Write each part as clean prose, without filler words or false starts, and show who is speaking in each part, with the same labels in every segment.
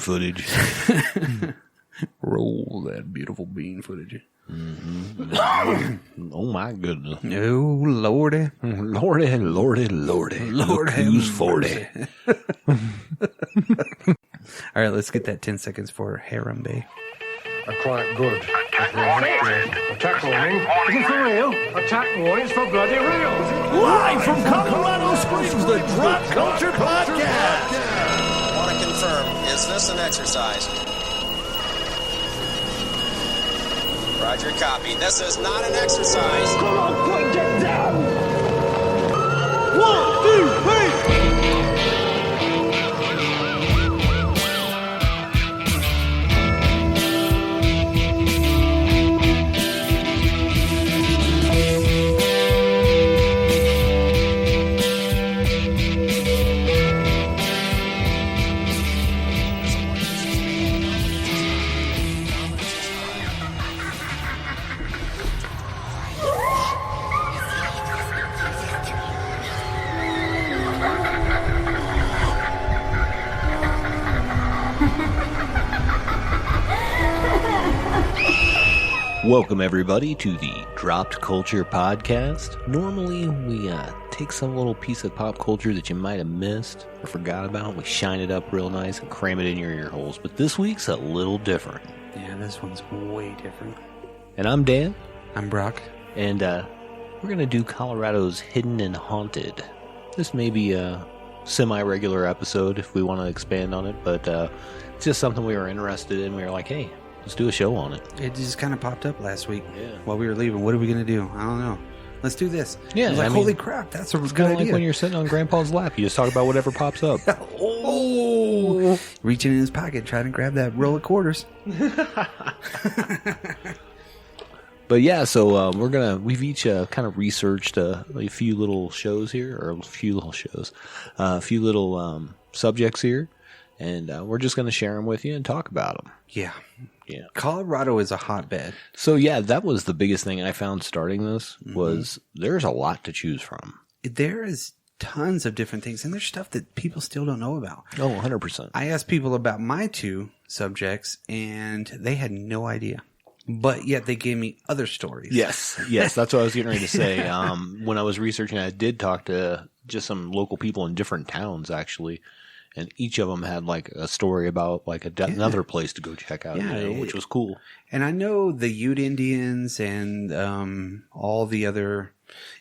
Speaker 1: footage.
Speaker 2: Roll that beautiful bean footage.
Speaker 1: Mm-hmm. Oh my goodness.
Speaker 2: Oh, Lordy.
Speaker 1: Lordy, Lordy, Lordy.
Speaker 2: Lord
Speaker 1: Look who's
Speaker 2: have
Speaker 1: 40.
Speaker 2: All right, let's get that 10 seconds for Harambe.
Speaker 3: Quite good. Attack warning. Is it for real? Attack warning for bloody real.
Speaker 4: Live from Colorado Springs, the Drop Culture Podcast.
Speaker 5: I want to confirm, is this an exercise? Roger, copy. This is not an exercise.
Speaker 4: Come on, quick, get down. 1, 2, 3.
Speaker 1: Welcome, everybody, to the Dropped Culture Podcast. Normally, we take some little piece of pop culture that you might have missed or forgot about. We shine it up real nice and cram it in your ear holes. But this week's a little different.
Speaker 2: Yeah, this one's way different.
Speaker 1: And I'm Dan.
Speaker 2: I'm Brock.
Speaker 1: And we're going to do Colorado's Hidden and Haunted. This may be a semi-regular episode if we want to expand on it. But it's just something we were interested in. We were like, hey, let's do a show on it.
Speaker 2: It just kind of popped up last week.
Speaker 1: Yeah.
Speaker 2: While we were leaving. What are we going to do? I don't know. Let's do this.
Speaker 1: Yeah,
Speaker 2: I was like,
Speaker 1: I mean,
Speaker 2: holy crap, that's a
Speaker 1: It's
Speaker 2: good
Speaker 1: kind of
Speaker 2: idea.
Speaker 1: like when you're sitting on Grandpa's lap. You just talk about whatever pops up.
Speaker 2: Oh! Reaching in his pocket, trying to grab that roll of quarters.
Speaker 1: But yeah, so we've each kind of researched a few little shows here, or a few little subjects here, and we're just going to share them with you and talk about them.
Speaker 2: Yeah.
Speaker 1: Yeah.
Speaker 2: Colorado is a hotbed.
Speaker 1: So yeah, that was the biggest thing I found starting this was there's a lot to choose from.
Speaker 2: There is tons of different things, and there's stuff that people still don't know about.
Speaker 1: Oh, 100%.
Speaker 2: I asked people about my two subjects, and they had no idea. But yet they gave me other stories.
Speaker 1: Yes, that's what I was getting ready to say. When I was researching, I did talk to just some local people in different towns, actually. And each of them had like a story about like another place to go check out, which was cool.
Speaker 2: And I know the Ute Indians and all the other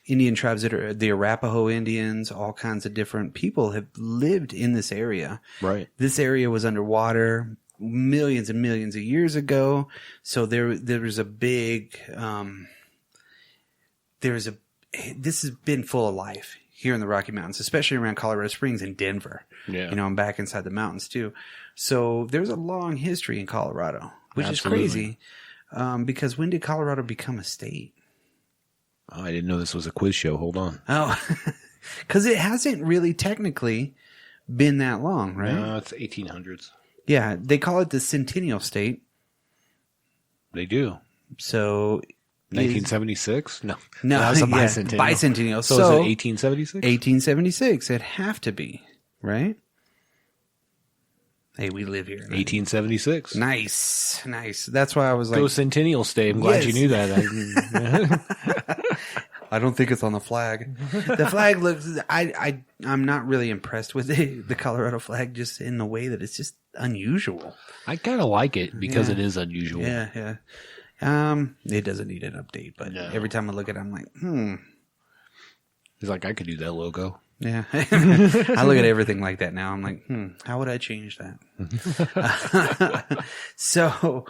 Speaker 2: Indian tribes that are the Arapaho Indians, all kinds of different people have lived in this area.
Speaker 1: Right.
Speaker 2: This area was underwater millions and millions of years ago. So there was a big, this has been full of life here in the Rocky Mountains, especially around Colorado Springs and Denver.
Speaker 1: Yeah.
Speaker 2: I'm back inside the mountains too. So there's a long history in Colorado, which
Speaker 1: Absolutely.
Speaker 2: is crazy. Because when did Colorado become a state?
Speaker 1: Oh, I didn't know this was a quiz show. Hold on.
Speaker 2: Oh, because it hasn't really technically been that long, right?
Speaker 1: No, it's 1800s.
Speaker 2: Yeah, they call it the Centennial State.
Speaker 1: They do.
Speaker 2: So
Speaker 1: 1976? No,
Speaker 2: no,
Speaker 1: that was a
Speaker 2: yeah,
Speaker 1: bicentennial.
Speaker 2: bicentennial.
Speaker 1: So is it 1876?
Speaker 2: 1876. It'd have to be, right? Hey, we live here.
Speaker 1: 1876.
Speaker 2: Nice. That's why I was like,
Speaker 1: Go Centennial State. I'm glad you knew that.
Speaker 2: I don't think it's on the flag. The flag looks. I'm not really impressed with the Colorado flag, just in the way that it's just unusual.
Speaker 1: I kind of like it because it is unusual.
Speaker 2: Yeah. It doesn't need an update, but every time I look at it, I'm like,
Speaker 1: He's like, I could do that logo.
Speaker 2: Yeah. I look at everything like that now. I'm like, how would I change that? So,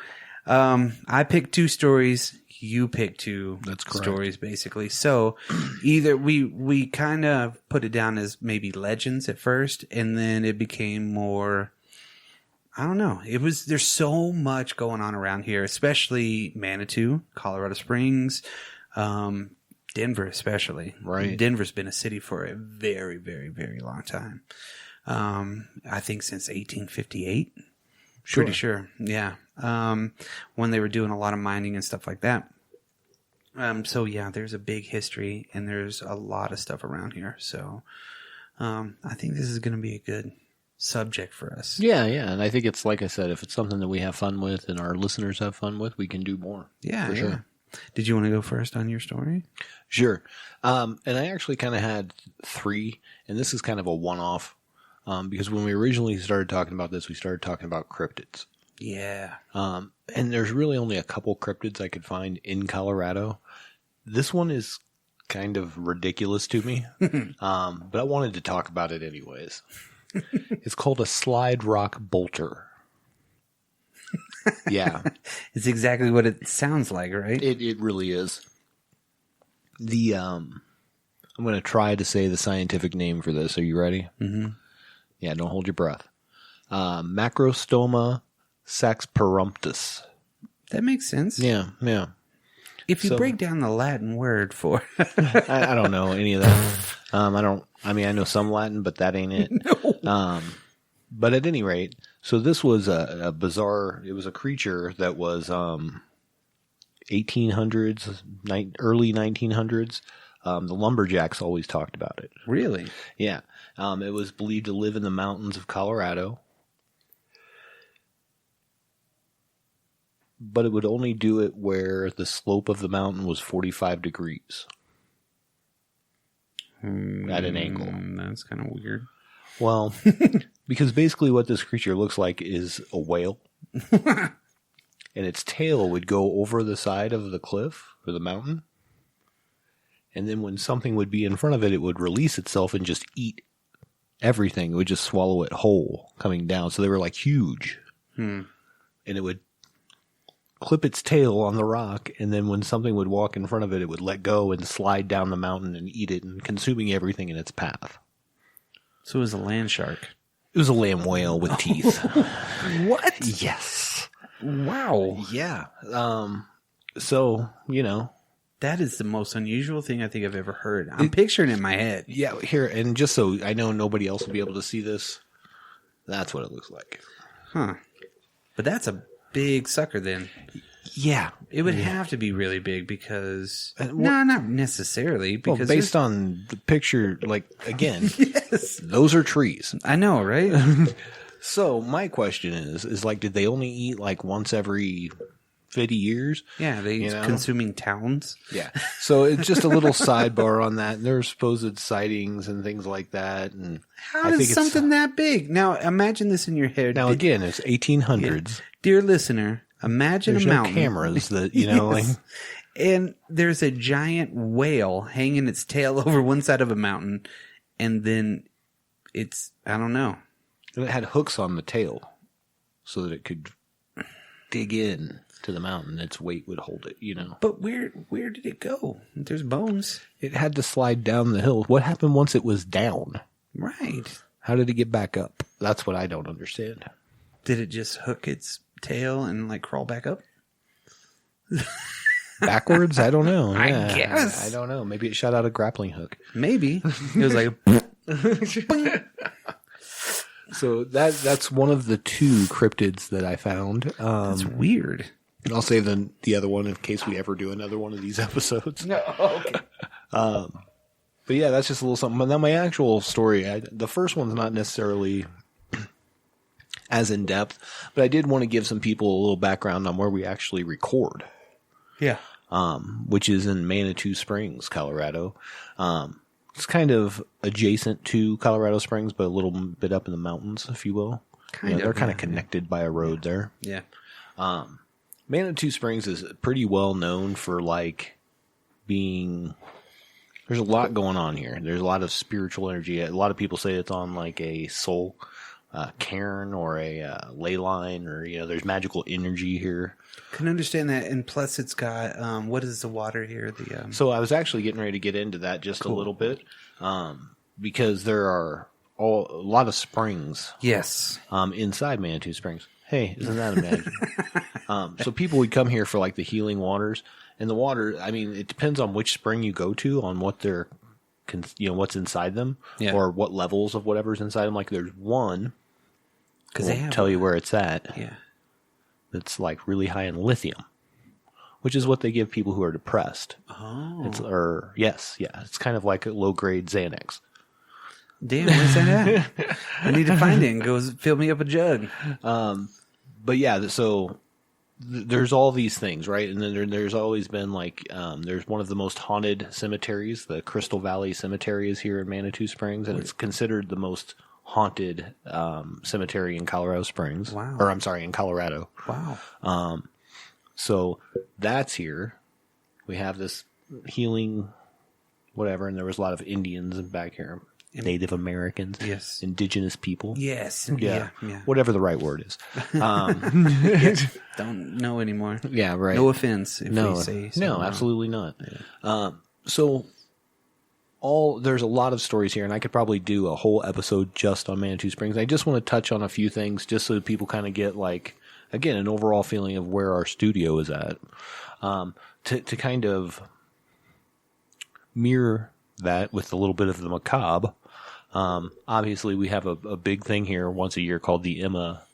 Speaker 2: I picked two stories. You picked two stories, basically. So either we kind of put it down as maybe legends at first, and then it became more, I don't know. There's so much going on around here, especially Manitou, Colorado Springs, Denver especially.
Speaker 1: Right.
Speaker 2: Denver's been a city for a very, very, very long time. I think since 1858. Pretty sure. Yeah. When they were doing a lot of mining and stuff like that. So yeah, there's a big history and there's a lot of stuff around here. So, I think this is going to be a good subject for us.
Speaker 1: Yeah, and I think it's, like I said, if it's something that we have fun with and our listeners have fun with, we can do more.
Speaker 2: Yeah,
Speaker 1: for sure.
Speaker 2: Did you want to go first on your story?
Speaker 1: Sure. And I actually kind of had 3, and this is kind of a one-off, because when we originally started talking about this, we started talking about cryptids.
Speaker 2: Yeah.
Speaker 1: And there's really only a couple cryptids I could find in Colorado. This one is kind of ridiculous to me, but I wanted to talk about it anyways. It's called a slide rock bolter. Yeah.
Speaker 2: It's exactly what it sounds like, right?
Speaker 1: It really is. I'm going to try to say the scientific name for this. Are you ready? Mm-hmm. Yeah, don't hold your breath. Macrostoma saxperumptus.
Speaker 2: That makes sense.
Speaker 1: Yeah.
Speaker 2: If you break down the Latin word for
Speaker 1: I don't know any of that. I know some Latin, but that ain't it. No. But at any rate, so this was a bizarre, it was a creature that was 1800s, early 1900s. The lumberjacks always talked about it.
Speaker 2: Really?
Speaker 1: Yeah. It was believed to live in the mountains of Colorado. But it would only do it where the slope of the mountain was 45 degrees. At an angle.
Speaker 2: That's kind of weird.
Speaker 1: Well, because basically what this creature looks like is a whale. And its tail would go over the side of the cliff or the mountain. And then when something would be in front of it, it would release itself and just eat everything. It would just swallow it whole coming down. So they were like huge. And it would clip its tail on the rock, and then when something would walk in front of it, it would let go and slide down the mountain and eat it, and consuming everything in its path.
Speaker 2: So it was a land shark.
Speaker 1: It was a lamb whale with teeth.
Speaker 2: What?
Speaker 1: Yes.
Speaker 2: Wow.
Speaker 1: Yeah. So,
Speaker 2: that is the most unusual thing I think I've ever heard. I'm picturing it in my head.
Speaker 1: Yeah, here, and just so I know nobody else will be able to see this, that's what it looks like.
Speaker 2: Huh. But that's a big sucker then.
Speaker 1: Yeah.
Speaker 2: It would have to be really big because... No, not necessarily. Because
Speaker 1: based on the picture, again,
Speaker 2: yes,
Speaker 1: those are trees.
Speaker 2: I know, right?
Speaker 1: So my question is did they only eat once every 50 years?
Speaker 2: Yeah, they consuming towns.
Speaker 1: Yeah. So it's just a little sidebar on that. And there are supposed sightings and things like that. And
Speaker 2: How does something that big? Now, imagine this in your head.
Speaker 1: Now, again, it's 1800s.
Speaker 2: Yeah. Dear listener, imagine
Speaker 1: There's
Speaker 2: a mountain.
Speaker 1: No cameras that,
Speaker 2: Yes. And there's a giant whale hanging its tail over one side of a mountain. And then it's, I don't know.
Speaker 1: And it had hooks on the tail so that it could dig in to the mountain. Its weight would hold it,
Speaker 2: But where did it go? There's bones.
Speaker 1: It had to slide down the hill. What happened once it was down?
Speaker 2: Right.
Speaker 1: How did it get back up? That's what I don't understand.
Speaker 2: Did it just hook its tail and crawl back up?
Speaker 1: Backwards? I don't know.
Speaker 2: I guess.
Speaker 1: I don't know. Maybe it shot out a grappling hook.
Speaker 2: Maybe. It was like...
Speaker 1: So that's one of the 2 cryptids that I found.
Speaker 2: That's weird.
Speaker 1: I'll save the other one in case we ever do another one of these episodes.
Speaker 2: No, okay.
Speaker 1: But yeah, that's just a little something. But now my actual story, the first one's not necessarily as in depth, but I did want to give some people a little background on where we actually record.
Speaker 2: Yeah.
Speaker 1: Which is in Manitou Springs, Colorado. It's kind of adjacent to Colorado Springs, but a little bit up in the mountains, if you will. They're kind of connected by a road there.
Speaker 2: Yeah.
Speaker 1: Manitou Springs is pretty well known for being... There's a lot going on here. There's a lot of spiritual energy. A lot of people say it's on a soul cairn or a ley line, or there's magical energy here.
Speaker 2: Can understand that, and plus it's got what is the water here?
Speaker 1: So I was actually getting ready to get into that just a little bit, because there are a lot of springs.
Speaker 2: Yes.
Speaker 1: Inside Manitou Springs. Hey, isn't that amazing? So people would come here for the healing waters, and the water. I mean, it depends on which spring you go to, on what they're, what's inside them, or what levels of whatever's inside them. There's one. Because they tell you where it's at.
Speaker 2: Yeah.
Speaker 1: It's really high in lithium, which is what they give people who are depressed.
Speaker 2: Oh.
Speaker 1: It's kind of like a low grade Xanax.
Speaker 2: Damn, where's that at? I need to find it and go fill me up a jug.
Speaker 1: But yeah, so there's all these things, right? And then there's always been like, there's one of the most haunted cemeteries, the Crystal Valley Cemetery is here in Manitou Springs, and it's considered the most haunted cemetery in Colorado Springs.
Speaker 2: Wow.
Speaker 1: Or I'm sorry, in Colorado.
Speaker 2: Wow.
Speaker 1: So that's here. We have this healing, whatever, and there was a lot of Indians back here, Native Americans,
Speaker 2: yes,
Speaker 1: indigenous people,
Speaker 2: yes,
Speaker 1: yeah, whatever the right word is.
Speaker 2: Don't know anymore.
Speaker 1: Yeah, right.
Speaker 2: No offense if we say so.
Speaker 1: No, absolutely not. Yeah. So there's a lot of stories here, and I could probably do a whole episode just on Manitou Springs. I just want to touch on a few things just so people kind of get like, again, an overall feeling of where our studio is at. To kind of mirror that with a little bit of the macabre. Obviously, we have a big thing here once a year called the Emma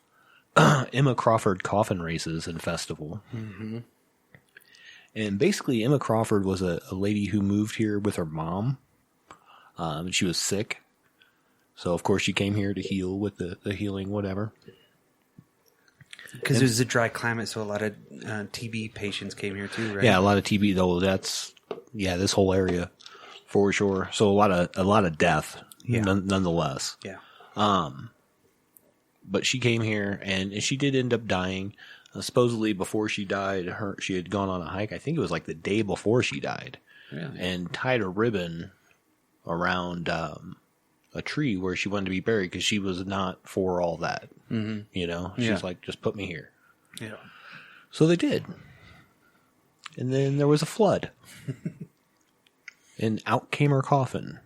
Speaker 1: Crawford Coffin Races and Festival. Mm-hmm. And basically, Emma Crawford was a lady who moved here with her mom. And she was sick. So, of course, she came here to heal with the healing, whatever.
Speaker 2: Because it was a dry climate, so a lot of TB patients came here too, right?
Speaker 1: Yeah, a lot of TB, though. This whole area for sure. So a lot of death, nonetheless.
Speaker 2: Yeah.
Speaker 1: But she came here, and she did end up dying. Supposedly, before she died, she had gone on a hike. I think it was like the day before she died,
Speaker 2: really?
Speaker 1: And tied a ribbon around a tree where she wanted to be buried because she was not for all that. Mm-hmm. You know, she's like, just put me here.
Speaker 2: Yeah.
Speaker 1: So they did. And then there was a flood. And out came her coffin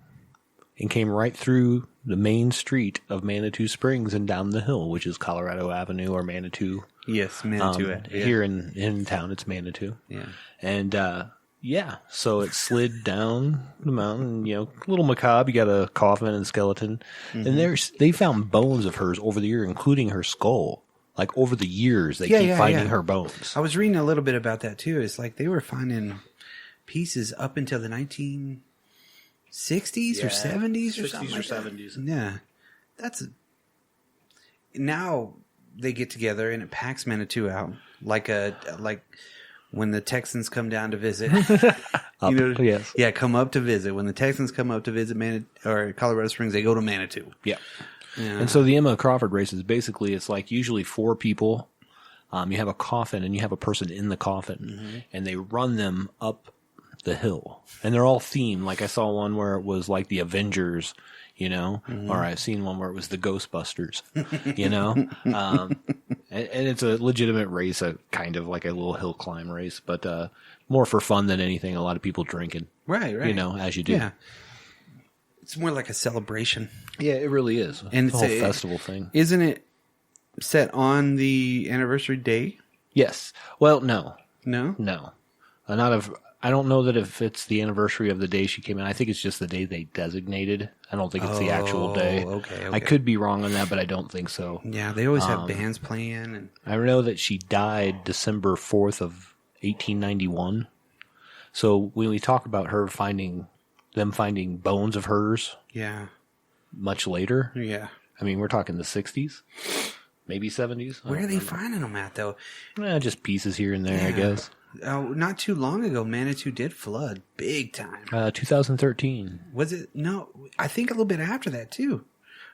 Speaker 1: and came right through the main street of Manitou Springs and down the hill, which is Colorado Avenue or Manitou.
Speaker 2: Yes, Manitou.
Speaker 1: Here in town, it's Manitou.
Speaker 2: Yeah.
Speaker 1: And, so it slid down the mountain, a little macabre. You got a coffin and skeleton. Mm-hmm. And they found bones of hers over the year, including her skull. Like over the years, they keep finding her bones.
Speaker 2: I was reading a little bit about that too. It's like they were finding pieces up until the 1960s or 70s or something. 60s or 70s. Yeah. Now they get together and it packs Manitou out like when the Texans come down to visit.
Speaker 1: Yes.
Speaker 2: Yeah, come up to visit. When the Texans come up to visit Colorado Springs, they go to Manitou.
Speaker 1: Yeah. And so the Emma Crawford races, basically, it's like usually 4 people. You have a coffin and you have a person in the coffin, and they run them up the hill. And they're all themed. Like I saw one where it was like the Avengers, or I've seen one where it was the Ghostbusters, and it's a legitimate race, kind of like a little hill climb race, but more for fun than anything. A lot of people drinking.
Speaker 2: Right.
Speaker 1: As you do.
Speaker 2: Yeah. It's more like a celebration.
Speaker 1: Yeah, it really is.
Speaker 2: And
Speaker 1: it's a whole festival thing.
Speaker 2: Isn't it set on the anniversary day?
Speaker 1: Yes. Well, no.
Speaker 2: No?
Speaker 1: No. I don't know that if it's the anniversary of the day she came in. I think it's just the day they designated. I don't think it's the actual day.
Speaker 2: Okay.
Speaker 1: I could be wrong on that, but I don't think so.
Speaker 2: Yeah, they always have bands playing. And
Speaker 1: I know that she died December 4th of 1891. So when we talk about finding bones of hers, much later, I mean we're talking the 60s, maybe 70s.
Speaker 2: Where are they finding them at though?
Speaker 1: Just pieces here and there, I guess.
Speaker 2: Not too long ago, Manitou did flood big time.
Speaker 1: 2013.
Speaker 2: Was it? No, I think a little bit after that too.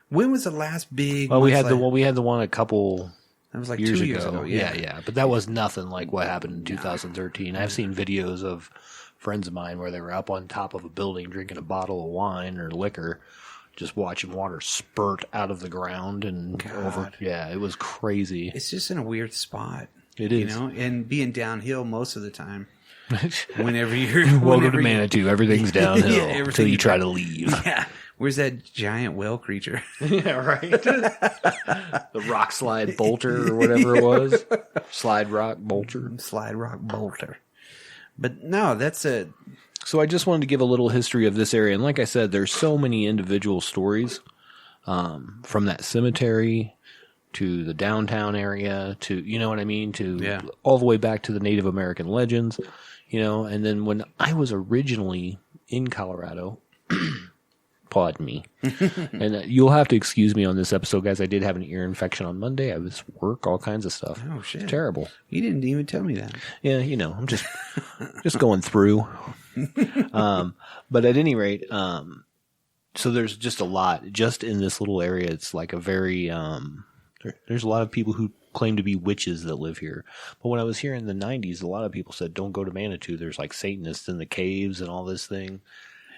Speaker 2: When was the last big?
Speaker 1: Well, we had the one a couple.
Speaker 2: That was like
Speaker 1: years
Speaker 2: 2 years ago.
Speaker 1: Yeah, but that was nothing like what happened in 2013. I've seen videos of friends of mine where they were up on top of a building drinking a bottle of wine or liquor, just watching water spurt out of the ground and over. Yeah, it was crazy.
Speaker 2: It's just in a weird spot.
Speaker 1: It is,
Speaker 2: and being downhill most of the time. Whenever you're
Speaker 1: welcome to Manitou, everything's downhill until you try to leave.
Speaker 2: Yeah, where's that giant whale creature?
Speaker 1: Yeah, right. The rock slide bolter or whatever it was. Slide rock bolter.
Speaker 2: But no, that's a.
Speaker 1: So I just wanted to give a little history of this area, and like I said, there's so many individual stories from that cemetery to the downtown area, to, you know what I mean, to all the way back to the Native American legends, and then when I was originally in Colorado, Pardon me. And you'll have to excuse me on this episode, guys. I did have an ear infection on Monday. I was work, all kinds of stuff.
Speaker 2: Oh, shit.
Speaker 1: It's terrible.
Speaker 2: You didn't even tell me that.
Speaker 1: Yeah, I'm just going through. But at any rate, so there's just a lot. Just in this little area, it's like a very... there's a lot of people who claim to be witches that live here. But when I was here in the 90s, a lot of people said, don't go to Manitou. There's like Satanists in the caves and all this thing.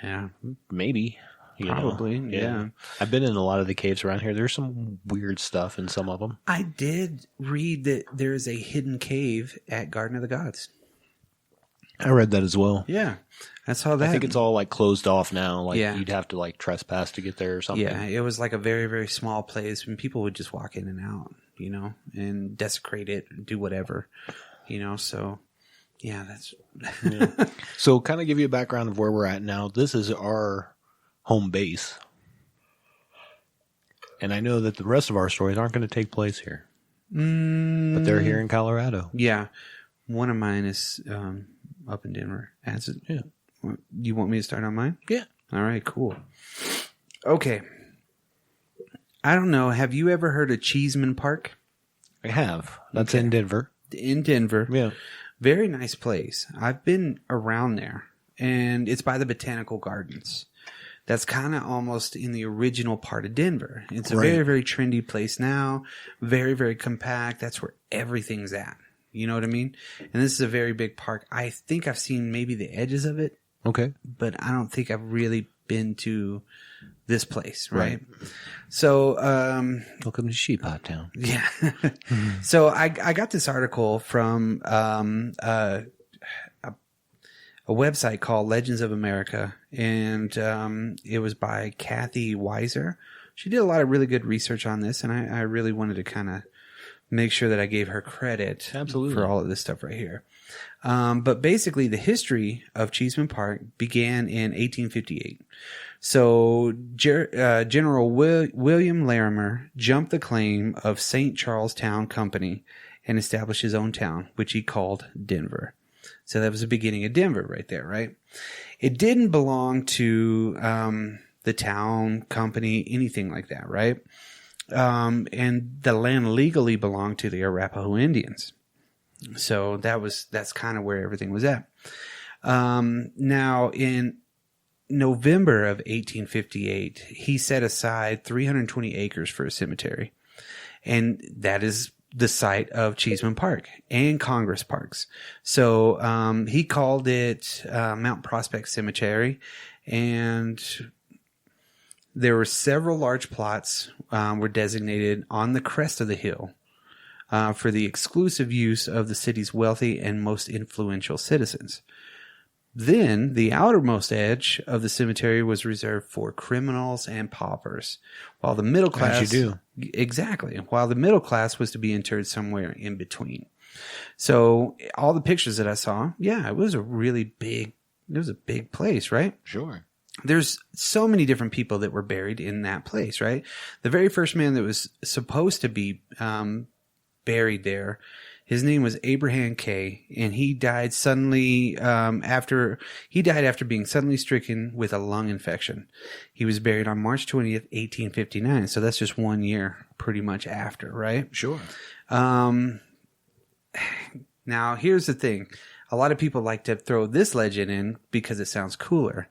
Speaker 2: Yeah.
Speaker 1: Maybe.
Speaker 2: Probably, yeah.
Speaker 1: I've been in a lot of the caves around here. There's some weird stuff in some of them.
Speaker 2: I did read that there is a hidden cave at Garden of the Gods.
Speaker 1: I read that as well.
Speaker 2: Yeah, I saw that.
Speaker 1: I think it's all like closed off now. Like
Speaker 2: Yeah.
Speaker 1: you'd have to like trespass to get there or something.
Speaker 2: Yeah, it was like a very, very small place, and people would just walk in and out, and desecrate it, do whatever, so... Yeah, that's...
Speaker 1: So kind of give you a background of where we're at now. This is our home base. And I know that the rest of our stories aren't going to take place here. But they're here in Colorado.
Speaker 2: Yeah. One of mine is up in Denver. Yeah. You want me to start on mine?
Speaker 1: Yeah.
Speaker 2: All right, cool. Okay. I don't know. Have you ever heard of Cheeseman Park?
Speaker 1: I have. That's in Denver.
Speaker 2: In Denver.
Speaker 1: Yeah.
Speaker 2: Very nice place. I've been around there, and it's by the Botanical Gardens. That's kind of almost in the original part of Denver. It's a very, very trendy place now. Very, very compact. That's where everything's at. You know what I mean? And this is a very big park. I think I've seen maybe the edges of it.
Speaker 1: Okay.
Speaker 2: But I don't think I've really been to this place, right? So,
Speaker 1: welcome to Sheep Hot Town.
Speaker 2: Yeah. So I got this article from a website called Legends of America, and it was by Kathy Weiser. She did a lot of really good research on this, and I really wanted to kind of make sure that I gave her credit for all of this stuff right here. But basically, the history of Cheeseman Park began in 1858. So General William Larimer jumped the claim of St. Charles Town Company and established his own town, which he called Denver. So that was the beginning of Denver right there, right? It didn't belong to the town, company, anything like that, right? And the land legally belonged to the Arapaho Indians. So that's kind of where everything was at. Now, in November of 1858, he set aside 320 acres for a cemetery. And that is the site of Cheeseman Park and Congress Parks. So he called it Mount Prospect Cemetery. And there were several large plots were designated on the crest of the hill for the exclusive use of the city's wealthy and most influential citizens. Then, the outermost edge of the cemetery was reserved for criminals and paupers, while the middle class...
Speaker 1: As you do.
Speaker 2: Exactly. While the middle class was to be interred somewhere in between. So, all the pictures that I saw, it was a big place, right?
Speaker 1: Sure.
Speaker 2: There's so many different people that were buried in that place, right? The very first man that was supposed to be buried there, his name was Abraham Kay, and he died suddenly after being suddenly stricken with a lung infection. He was buried on March 20th, 1859. So that's just 1 year pretty much after, right?
Speaker 1: Sure.
Speaker 2: Now, here's the thing. A lot of people like to throw this legend in because it sounds cooler.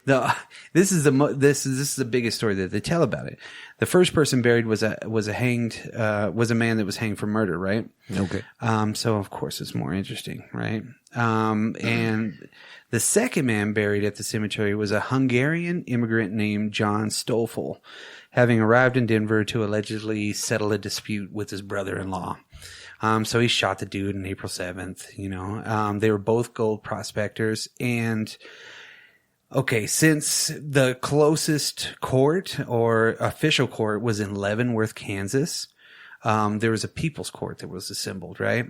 Speaker 2: This is the biggest story that they tell about it. The first person buried was a man that was hanged for murder, right?
Speaker 1: Okay.
Speaker 2: So of course it's more interesting, right? And the second man buried at the cemetery was a Hungarian immigrant named John Stoffel, having arrived in Denver to allegedly settle a dispute with his brother-in-law. So he shot the dude on April 7th, they were both gold prospectors. And okay, since the closest court or official court was in Leavenworth, Kansas, there was a people's court that was assembled, right?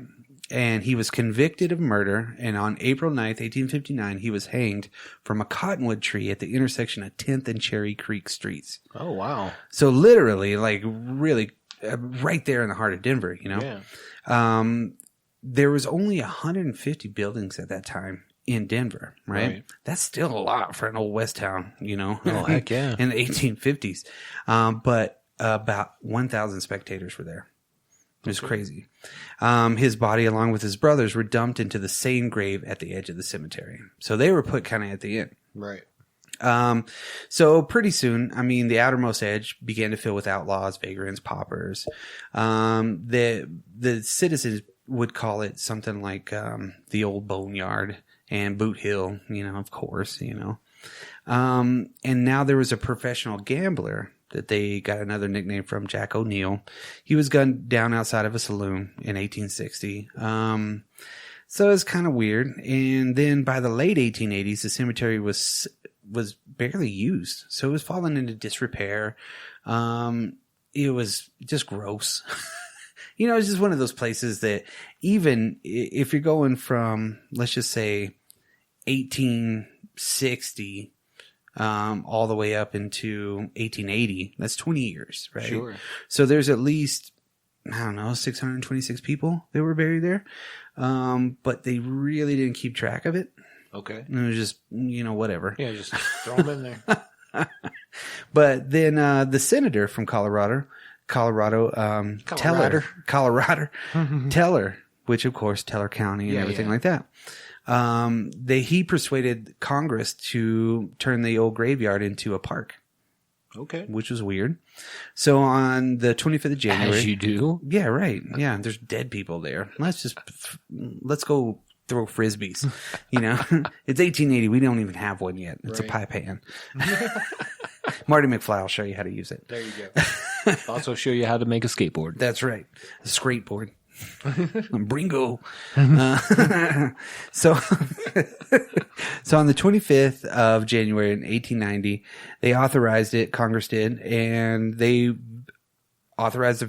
Speaker 2: And he was convicted of murder. And on April 9th, 1859, he was hanged from a cottonwood tree at the intersection of 10th and Cherry Creek streets.
Speaker 1: Oh, wow.
Speaker 2: So literally, like really right there in the heart of Denver,
Speaker 1: Yeah.
Speaker 2: There was only 150 buildings at that time in Denver, right? That's still a lot for an old West town, you know?
Speaker 1: Oh, heck yeah.
Speaker 2: In the 1850s. But about 1,000 spectators were there. It was crazy. His body, along with his brothers, were dumped into the same grave at the edge of the cemetery. So they were put kind of at the end.
Speaker 1: Right.
Speaker 2: So pretty soon, I mean, the outermost edge began to fill with outlaws, vagrants, paupers. The citizens would call it something like the old boneyard and Boot Hill, you know, of course, you know. And now there was a professional gambler that they got another nickname from, Jack O'Neill. He was gunned down outside of a saloon in 1860. So it's kind of weird. And then by the late 1880s, the cemetery was barely used. So it was falling into disrepair. It was just gross. You know, it's just one of those places that even if you're going from, let's just say 1860, all the way up into 1880, that's 20 years, right?
Speaker 1: Sure.
Speaker 2: So there's at least, I don't know, 626 people that were buried there. But they really didn't keep track of it. Okay. And it was just, you know, whatever.
Speaker 1: Yeah, just throw them in there.
Speaker 2: But then the senator from Colorado, Teller, which of course Teller County and everything like that. He persuaded Congress to turn the old graveyard into a park. Okay. Which was weird. So on the 25th of January.
Speaker 1: As you do?
Speaker 2: Yeah, right. Yeah, there's dead people there. Let's go throw frisbees. You know, it's 1880. We don't even have one yet. It's a pie pan. Marty McFly will show you how to use it.
Speaker 1: There you go. Also show you how to make a skateboard.
Speaker 2: That's right. A skateboard. Bringo. So on the 25th of January in 1890, they authorized it, Congress did, and they authorized to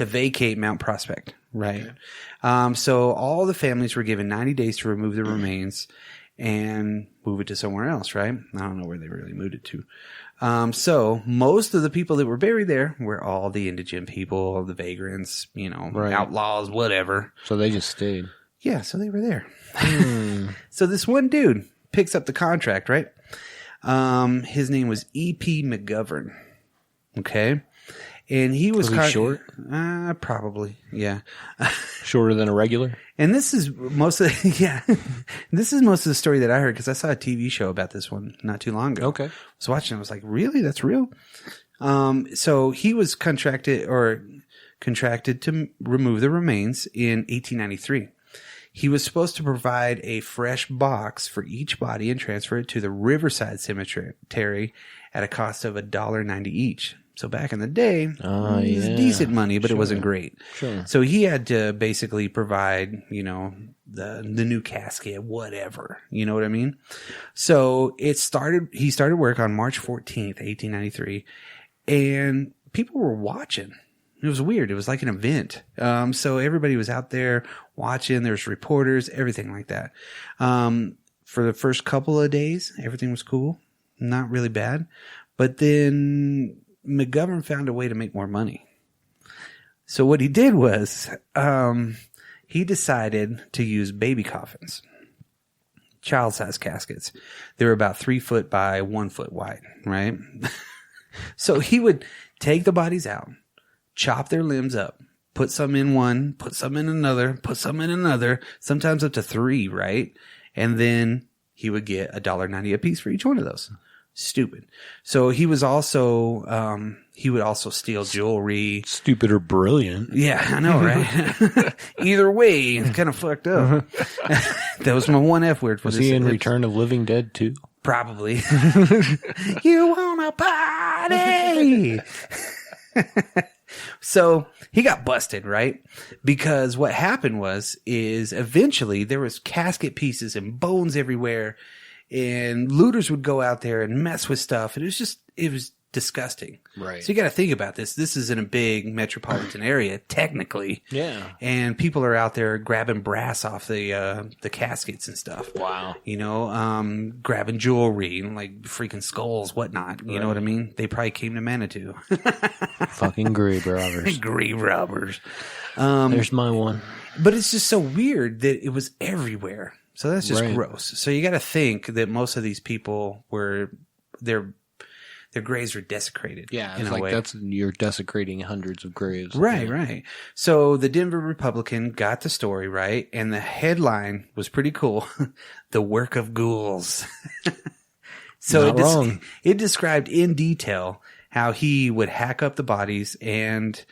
Speaker 2: vacate Mount Prospect, right? Okay. So all the families were given 90 days to remove the remains and move it to somewhere else, right? I don't know where they really moved it to. So most of the people that were buried there were all the indigent people, the vagrants, you know, outlaws, whatever.
Speaker 1: So they just stayed.
Speaker 2: Yeah, so they were there. So this one dude picks up the contract, right? His name was E.P. McGovern. Okay. And he was
Speaker 1: short?
Speaker 2: Probably, yeah. Shorter than a regular? And this is most of the story that I heard because I saw a TV show about this one not too long ago. Okay. I was watching, I was like, really? That's real? So he was contracted to remove the remains in 1893. He was supposed to provide a fresh box for each body and transfer it to the Riverside Cemetery at a cost of $1.90 each. So back in the day, it was decent money, but it wasn't great. Sure. So he had to basically provide, you know, the new casket, whatever. You know what I mean? So he started work on March 14th, 1893, and people were watching. It was weird. It was like an event. So everybody was out there watching. There's reporters, everything like that. For the first couple of days, everything was cool. Not really bad. But then McGovern found a way to make more money. So what he did was he decided to use baby coffins, child-sized caskets. They were about 3 foot by 1 foot wide, right? So he would take the bodies out, chop their limbs up, put some in one, put some in another, put some in another, sometimes up to 3, right? And then he would get $1.90 a piece for each one of those. Stupid. So he was also, he would also steal jewelry.
Speaker 1: Stupid or brilliant.
Speaker 2: Yeah, I know, right? Either way, it's kind of fucked up. That was my one F word for
Speaker 1: was
Speaker 2: this.
Speaker 1: Was he in Return of Living Dead too?
Speaker 2: Probably. You wanna party? So he got busted, right? Because what happened is eventually there was casket pieces and bones everywhere. And looters would go out there and mess with stuff. And it was disgusting. Right. So you got to think about this. This is in a big metropolitan area, technically. Yeah. And people are out there grabbing brass off the caskets and stuff. Wow. You know, grabbing jewelry and like freaking skulls, whatnot. You know what I mean? They probably came to Manitou.
Speaker 1: Fucking grave robbers.
Speaker 2: Grave robbers.
Speaker 1: There's my one.
Speaker 2: But it's just so weird that it was everywhere. So that's just
Speaker 1: Right.
Speaker 2: gross. So you got to think that most of these people were their graves were desecrated.
Speaker 1: Yeah,
Speaker 2: in
Speaker 1: it's
Speaker 2: a
Speaker 1: like
Speaker 2: way.
Speaker 1: you're desecrating hundreds of graves.
Speaker 2: Right,
Speaker 1: Yeah.
Speaker 2: right. So the Denver Republican got the story right, and the headline was pretty cool: "The Work of Ghouls." So
Speaker 1: Not wrong.
Speaker 2: it described in detail how he would hack up the bodies and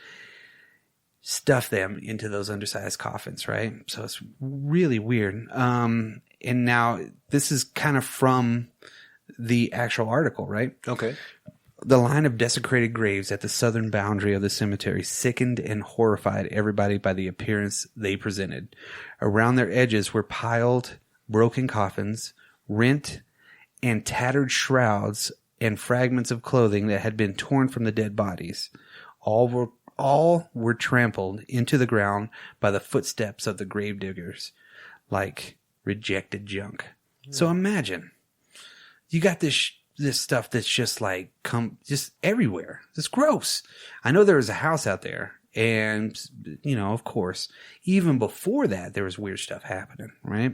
Speaker 2: stuff them into those undersized coffins, right? So it's really weird. And now this is kind of from the actual article, right?
Speaker 1: Okay.
Speaker 2: The line of desecrated graves at the southern boundary of the cemetery sickened and horrified everybody by the appearance they presented. Around their edges were piled broken coffins, rent and tattered shrouds, and fragments of clothing that had been torn from the dead bodies. All were trampled into the ground by the footsteps of the gravediggers, like rejected junk. So imagine, you got this stuff that's just like just everywhere. It's gross. I know there was a house out there, and of course, even before that, there was weird stuff happening, right?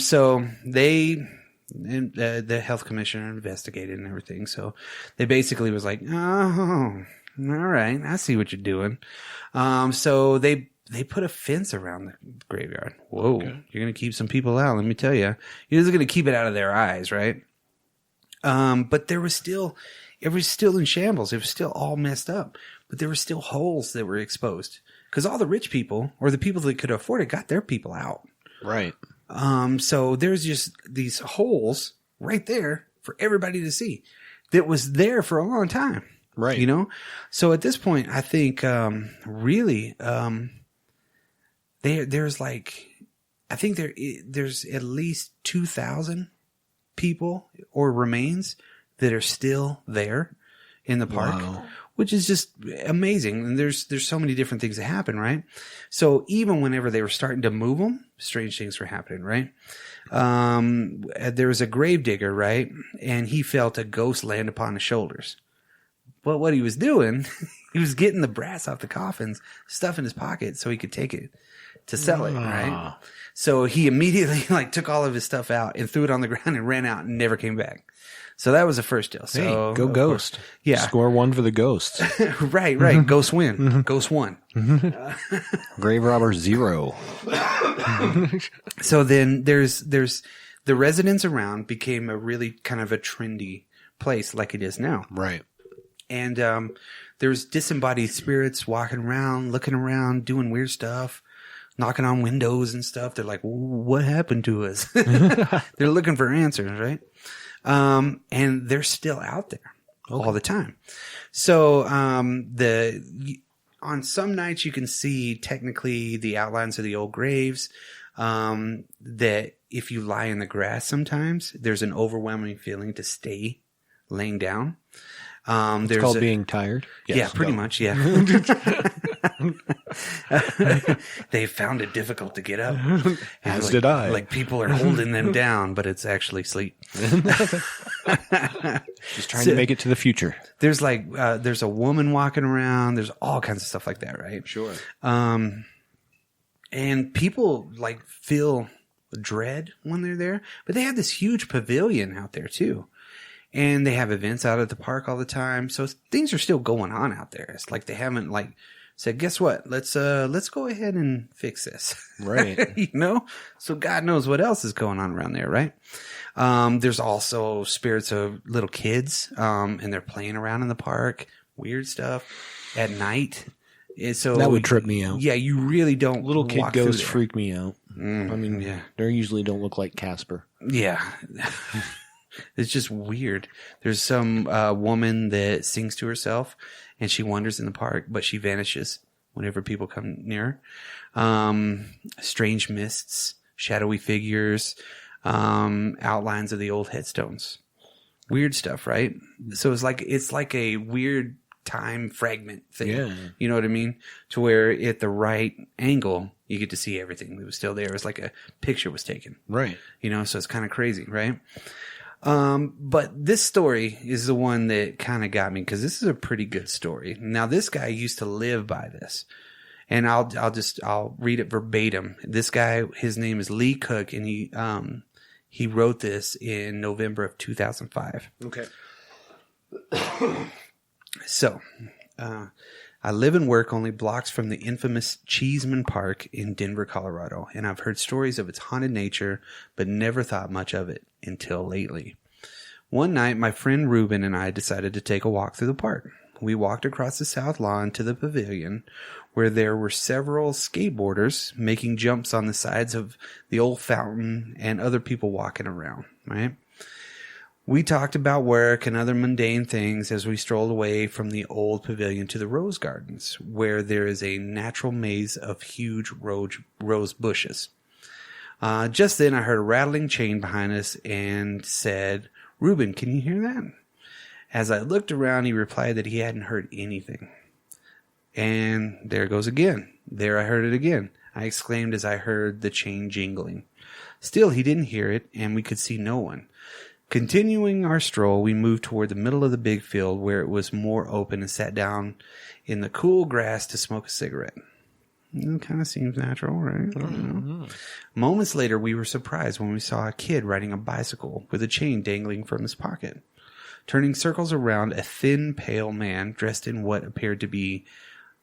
Speaker 2: So the health commissioner investigated and everything. So they basically was like, oh, all right, I see what you're doing. So they put a fence around the graveyard. Whoa, okay. You're going to keep some people out. Let me tell you, you're just going to keep it out of their eyes, right? But it was still in shambles. It was still all messed up, but there were still holes that were exposed because all the rich people or the people that could afford it got their people out.
Speaker 1: Right.
Speaker 2: So there's just these holes right there for everybody to see that was there for a long time.
Speaker 1: Right.
Speaker 2: So at this point, I think, really, there's at least 2,000 people or remains that are still there in the park, which is just amazing. And there's so many different things that happen, right? So even whenever they were starting to move them, strange things were happening, right? There was a gravedigger, right? And he felt a ghost land upon his shoulders. But what he was doing, he was getting the brass off the coffins, stuff in his pocket so he could take it to sell it, right? So he immediately took all of his stuff out and threw it on the ground and ran out and never came back. So that was the first deal. So
Speaker 1: hey, go Ghost.
Speaker 2: Course, yeah.
Speaker 1: Score one for the Ghosts.
Speaker 2: right. Ghost win. Ghost won.
Speaker 1: Grave robber 0.
Speaker 2: So then there's the residents around became a really kind of a trendy place like it is now.
Speaker 1: Right.
Speaker 2: And there's disembodied spirits walking around, looking around, doing weird stuff, knocking on windows and stuff. They're like, what happened to us? They're looking for answers, right? And they're still out there all the time. So on some nights you can see technically the outlines of the old graves. That if you lie in the grass sometimes, there's an overwhelming feeling to stay laying down.
Speaker 1: It's called being tired.
Speaker 2: Yes, yeah, pretty much. Yeah. They found it difficult to get up.
Speaker 1: As did I.
Speaker 2: Like people are holding them down, but it's actually sleep.
Speaker 1: Just trying to make it to the future.
Speaker 2: There's there's a woman walking around. There's all kinds of stuff like that, right?
Speaker 1: Sure.
Speaker 2: And people feel dread when they're there, but they have this huge pavilion out there too. And they have events out at the park all the time. So things are still going on out there. It's like they haven't said, guess what? Let's go ahead and fix this.
Speaker 1: Right.
Speaker 2: So God knows what else is going on around there, right? There's also spirits of little kids, and they're playing around in the park, weird stuff at night. And so
Speaker 1: that would trip me out.
Speaker 2: Yeah. You really don't.
Speaker 1: Little kid ghosts freak me out. I mean,
Speaker 2: yeah,
Speaker 1: they usually don't look like Casper.
Speaker 2: Yeah. It's just weird. There's some woman that sings to herself and she wanders in the park, but she vanishes whenever people come near her. Strange mists, shadowy figures, outlines of the old headstones. Weird stuff, right? So it's like a weird time fragment thing.
Speaker 1: Yeah.
Speaker 2: You know what I mean? To where at the right angle, you get to see everything that was still there. It was like a picture was taken.
Speaker 1: Right.
Speaker 2: So it's kind of crazy, right? But this story is the one that kind of got me because this is a pretty good story. Now, this guy used to live by this. And I'll read it verbatim. This guy, his name is Lee Cook, and he wrote this in November of 2005.
Speaker 1: Okay.
Speaker 2: So, I live and work only blocks from the infamous Cheeseman Park in Denver, Colorado, and I've heard stories of its haunted nature, but never thought much of it until lately. One night, my friend Ruben and I decided to take a walk through the park. We walked across the south lawn to the pavilion, where there were several skateboarders making jumps on the sides of the old fountain and other people walking around, right? We talked about work and other mundane things as we strolled away from the old pavilion to the rose gardens, where there is a natural maze of huge rose bushes. Just then I heard a rattling chain behind us and said, "Ruben, can you hear that?" As I looked around, he replied that he hadn't heard anything. And there it goes again. There I heard it again. I exclaimed as I heard the chain jingling. Still, he didn't hear it, and we could see no one. Continuing our stroll, we moved toward the middle of the big field where it was more open and sat down in the cool grass to smoke a cigarette. It kind of seems natural, right? Mm-hmm. Moments later, we were surprised when we saw a kid riding a bicycle with a chain dangling from his pocket. Turning circles around a thin, pale man dressed in what appeared to be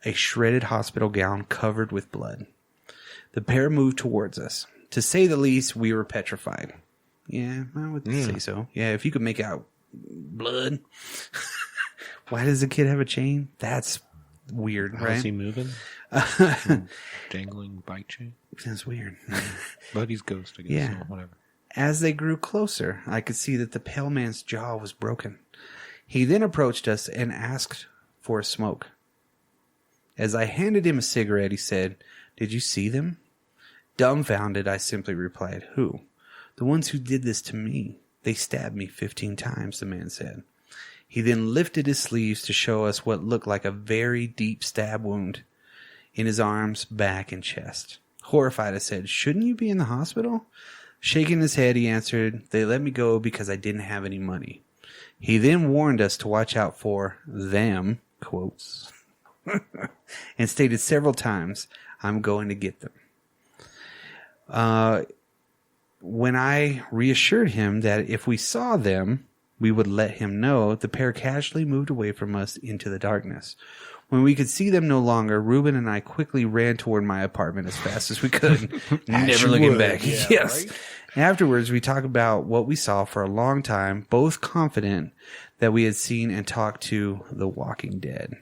Speaker 2: a shredded hospital gown covered with blood. The pair moved towards us. To say the least, we were petrified. Yeah, I would say so. Yeah, if you could make out blood. Why does the kid have a chain? That's weird, right?
Speaker 1: How's he moving? Dangling bike chain?
Speaker 2: That's weird.
Speaker 1: But he's ghost, I guess.
Speaker 2: Yeah.
Speaker 1: So whatever.
Speaker 2: As they grew closer, I could see that the pale man's jaw was broken. He then approached us and asked for a smoke. As I handed him a cigarette, he said, "Did you see them?" Dumbfounded, I simply replied, "Who?" "The ones who did this to me. They stabbed me 15 times, the man said. He then lifted his sleeves to show us what looked like a very deep stab wound in his arms, back, and chest. Horrified, I said, "Shouldn't you be in the hospital?" Shaking his head, he answered, "They let me go because I didn't have any money." He then warned us to watch out for them, quotes, and stated several times, "I'm going to get them." When I reassured him that if we saw them, we would let him know, the pair casually moved away from us into the darkness. When we could see them no longer, Ruben and I quickly ran toward my apartment as fast as we could, never looking back.
Speaker 1: Yeah,
Speaker 2: yes.
Speaker 1: Right?
Speaker 2: Afterwards, we talked about what we saw for a long time, both confident that we had seen and talked to the Walking Dead.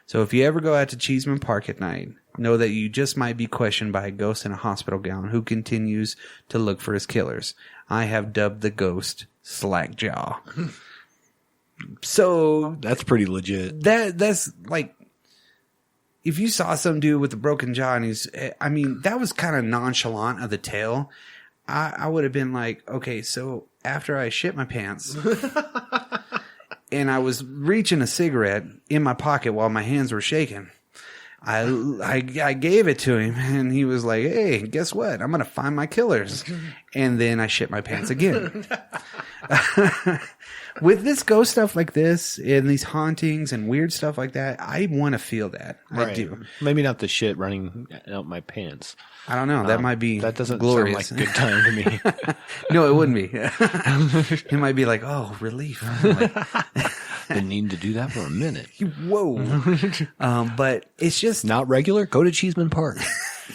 Speaker 2: So if you ever go out to Cheeseman Park at night, know that you just might be questioned by a ghost in a hospital gown who continues to look for his killers. I have dubbed the ghost Slackjaw. So
Speaker 1: that's pretty legit.
Speaker 2: That's like, if you saw some dude with a broken jaw and that was kind of nonchalant of the tale. I would have been like, okay, so after I shit my pants and I was reaching a cigarette in my pocket while my hands were shaking, I gave it to him and he was like, "Hey, guess what? I'm going to find my killers." And then I shit my pants again. With this ghost stuff like this and these hauntings and weird stuff like that, I want to feel that.
Speaker 1: Right.
Speaker 2: I do.
Speaker 1: Maybe not the shit running out my pants.
Speaker 2: I don't know. That might be
Speaker 1: that doesn't
Speaker 2: glorious.
Speaker 1: sound like a good time to me.
Speaker 2: No, it wouldn't be. It might be like, oh, relief.
Speaker 1: Been needing to do that for a minute.
Speaker 2: Whoa. But it's just
Speaker 1: not regular. Go to Cheeseman Park.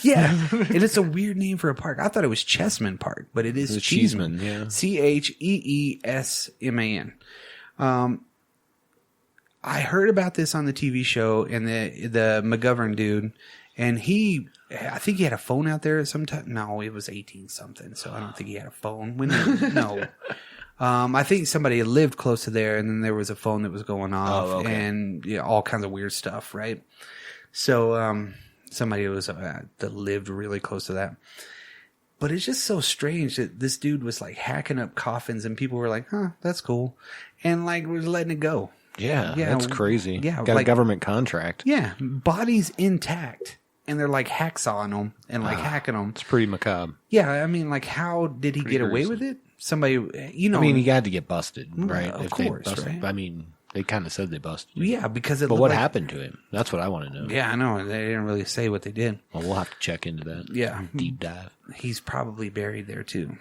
Speaker 2: Yeah. And it's a weird name for a park. I thought it was Chessman Park, but it is Cheeseman.
Speaker 1: Yeah.
Speaker 2: Cheesman. I heard about this on the TV show and the McGovern dude, and I think he had a phone out there at some time. No, it was 18 something, so I don't think he had a phone. No. I think somebody had lived close to there, and then there was a phone that was going off, and all kinds of weird stuff, right? So somebody was that lived really close to that. But it's just so strange that this dude was like hacking up coffins, and people were like, "Huh, that's cool," and like we're letting it go.
Speaker 1: Yeah, that's crazy.
Speaker 2: Yeah,
Speaker 1: got a government contract.
Speaker 2: Yeah, bodies intact, and they're like hacksawing them and like hacking them.
Speaker 1: It's pretty macabre.
Speaker 2: Yeah, I mean, like, how did he get away with it? Somebody,
Speaker 1: I mean, he had to get busted, right?
Speaker 2: Of course, right?
Speaker 1: I mean, They kind of said they busted him.
Speaker 2: Yeah, because it
Speaker 1: But
Speaker 2: looked
Speaker 1: what
Speaker 2: like,
Speaker 1: happened to him? That's what I want to know.
Speaker 2: Yeah, I know. They didn't really say what they did.
Speaker 1: Well, we'll have to check into that.
Speaker 2: Yeah.
Speaker 1: Deep dive.
Speaker 2: He's probably buried there, too.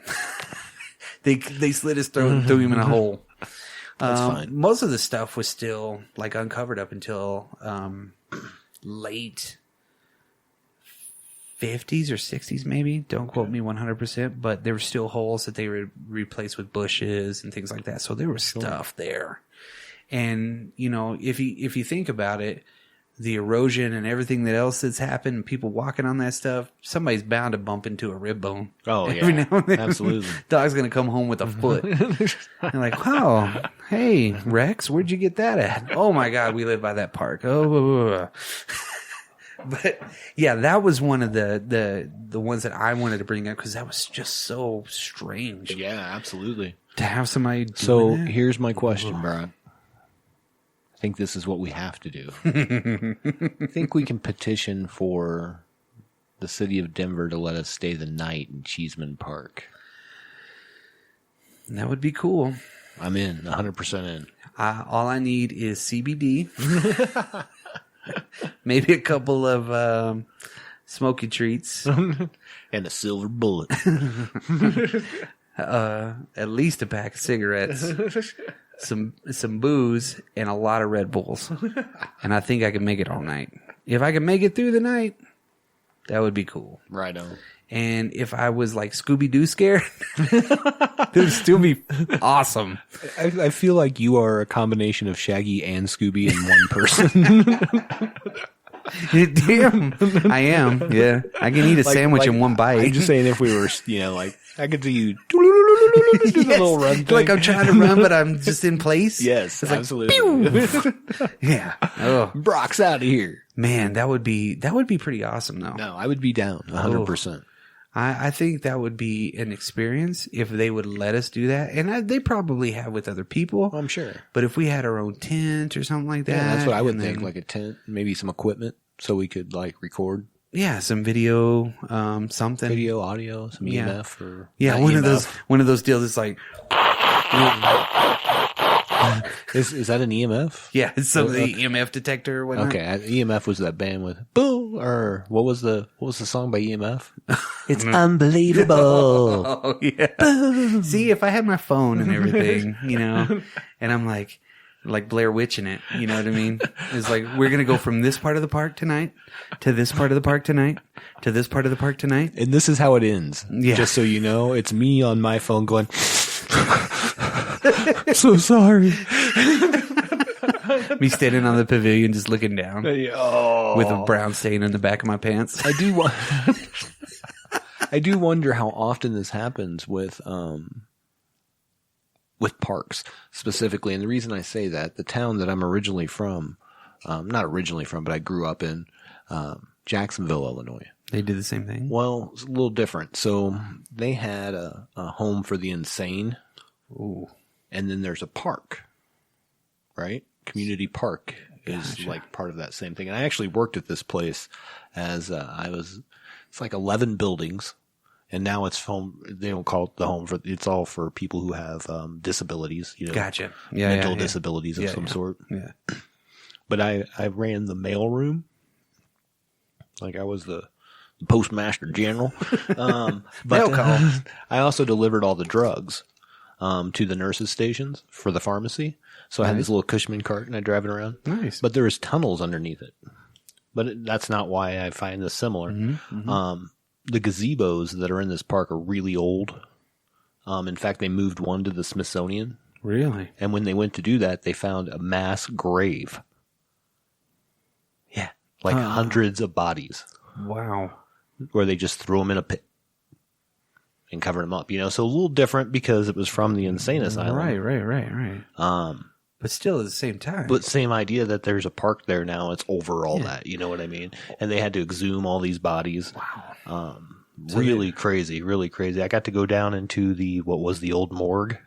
Speaker 2: They slit his throat and threw him in a hole.
Speaker 1: That's fine.
Speaker 2: Most of the stuff was still, like, uncovered up until late 50s or 60s, maybe. Don't quote me 100%. But there were still holes that they would replace with bushes and things like that. So there was stuff there. And, you know, if you think about it, the erosion and everything that else that's happened, people walking on that stuff, somebody's bound to bump into a rib bone.
Speaker 1: Oh,
Speaker 2: Every
Speaker 1: yeah.
Speaker 2: now and then.
Speaker 1: Absolutely.
Speaker 2: Dog's going to come home with a foot. You're like, oh, hey, Rex, where'd you get that at? Oh, my God, we live by that park. Oh, but yeah, that was one of the ones that I wanted to bring up because that was just so strange.
Speaker 1: Yeah, absolutely.
Speaker 2: To have somebody doing
Speaker 1: So
Speaker 2: that.
Speaker 1: here's my question, Brian. I think this is what we have to do. I think we can petition for the city of Denver to let us stay the night in Cheeseman Park.
Speaker 2: That would be cool.
Speaker 1: I'm in, 100% in.
Speaker 2: All I need is CBD. Maybe a couple of smoky treats.
Speaker 1: And a silver bullet.
Speaker 2: At least a pack of cigarettes. Some booze and a lot of Red Bulls. And I think I can make it all night. If I can make it through the night, that would be cool.
Speaker 1: Right on.
Speaker 2: And if I was like Scooby-Doo scared, it would still be awesome.
Speaker 1: I feel like you are a combination of Shaggy and Scooby in one person.
Speaker 2: Damn, I am. Yeah, I can eat a sandwich in one bite.
Speaker 1: I'm just saying if we were, like, I could see you do the little run thing.
Speaker 2: Like I'm trying to run, but I'm just in place.
Speaker 1: Yes,
Speaker 2: it's
Speaker 1: absolutely.
Speaker 2: Like, yeah. Oh,
Speaker 1: Brock's out of here.
Speaker 2: Man, that would be pretty awesome, though.
Speaker 1: No, I would be down 100%.
Speaker 2: I think that would be an experience if they would let us do that. And they probably have with other people.
Speaker 1: I'm sure.
Speaker 2: But if we had our own tent or something like that.
Speaker 1: Yeah, that's what I would think. Like a tent, maybe some equipment so we could like record.
Speaker 2: Yeah, some video, something.
Speaker 1: Video, audio, some EMF or.
Speaker 2: Yeah, one of those deals that's like.
Speaker 1: Is that an EMF?
Speaker 2: Yeah, it's some of the EMF detector or whatnot.
Speaker 1: Okay, EMF was that band with boom, or what was the song by EMF? It's unbelievable.
Speaker 2: Oh yeah. Boom. See, if I had my phone and everything, and I'm like Blair Witch in it, you know what I mean? It's like we're gonna go from this part of the park tonight to this part of the park tonight to this part of the park tonight,
Speaker 1: and this is how it ends.
Speaker 2: Yeah.
Speaker 1: Just so you know, it's me on my phone going. So sorry.
Speaker 2: Me standing on the pavilion just looking down with a brown stain on the back of my pants.
Speaker 1: I do wonder how often this happens with parks specifically. And the reason I say that, the town that I'm originally from, not originally from, but I grew up in, Jacksonville, Illinois.
Speaker 2: They did the same thing?
Speaker 1: Well, it's a little different. So they had a home for the insane.
Speaker 2: Ooh.
Speaker 1: And then there's a park, right? Community park is like part of that same thing. And I actually worked at this place as it's like 11 buildings. And now it's home. They don't call it the home it's all for people who have disabilities,
Speaker 2: Gotcha.
Speaker 1: Mental disabilities of some sort.
Speaker 2: Yeah.
Speaker 1: But I ran the mail room. Like I was the postmaster general. But
Speaker 2: mail call.
Speaker 1: I also delivered all the drugs. To the nurses' stations for the pharmacy. So I had this little Cushman cart and I drive it around.
Speaker 2: Nice.
Speaker 1: But there was tunnels underneath it. But that's not why I find this similar. Mm-hmm. The gazebos that are in this park are really old. In fact, they moved one to the Smithsonian.
Speaker 2: Really?
Speaker 1: And when they went to do that, they found a mass grave. Yeah. Like hundreds of bodies.
Speaker 2: Wow.
Speaker 1: Where they just threw them in a pit. And covered them up, so a little different because it was from the insane asylum.
Speaker 2: Right. But still at the same time.
Speaker 1: But same idea that there's a park there now. It's over all that, you know what I mean? And they had to exhume all these bodies.
Speaker 2: Wow.
Speaker 1: Really crazy. I got to go down into what was the old morgue.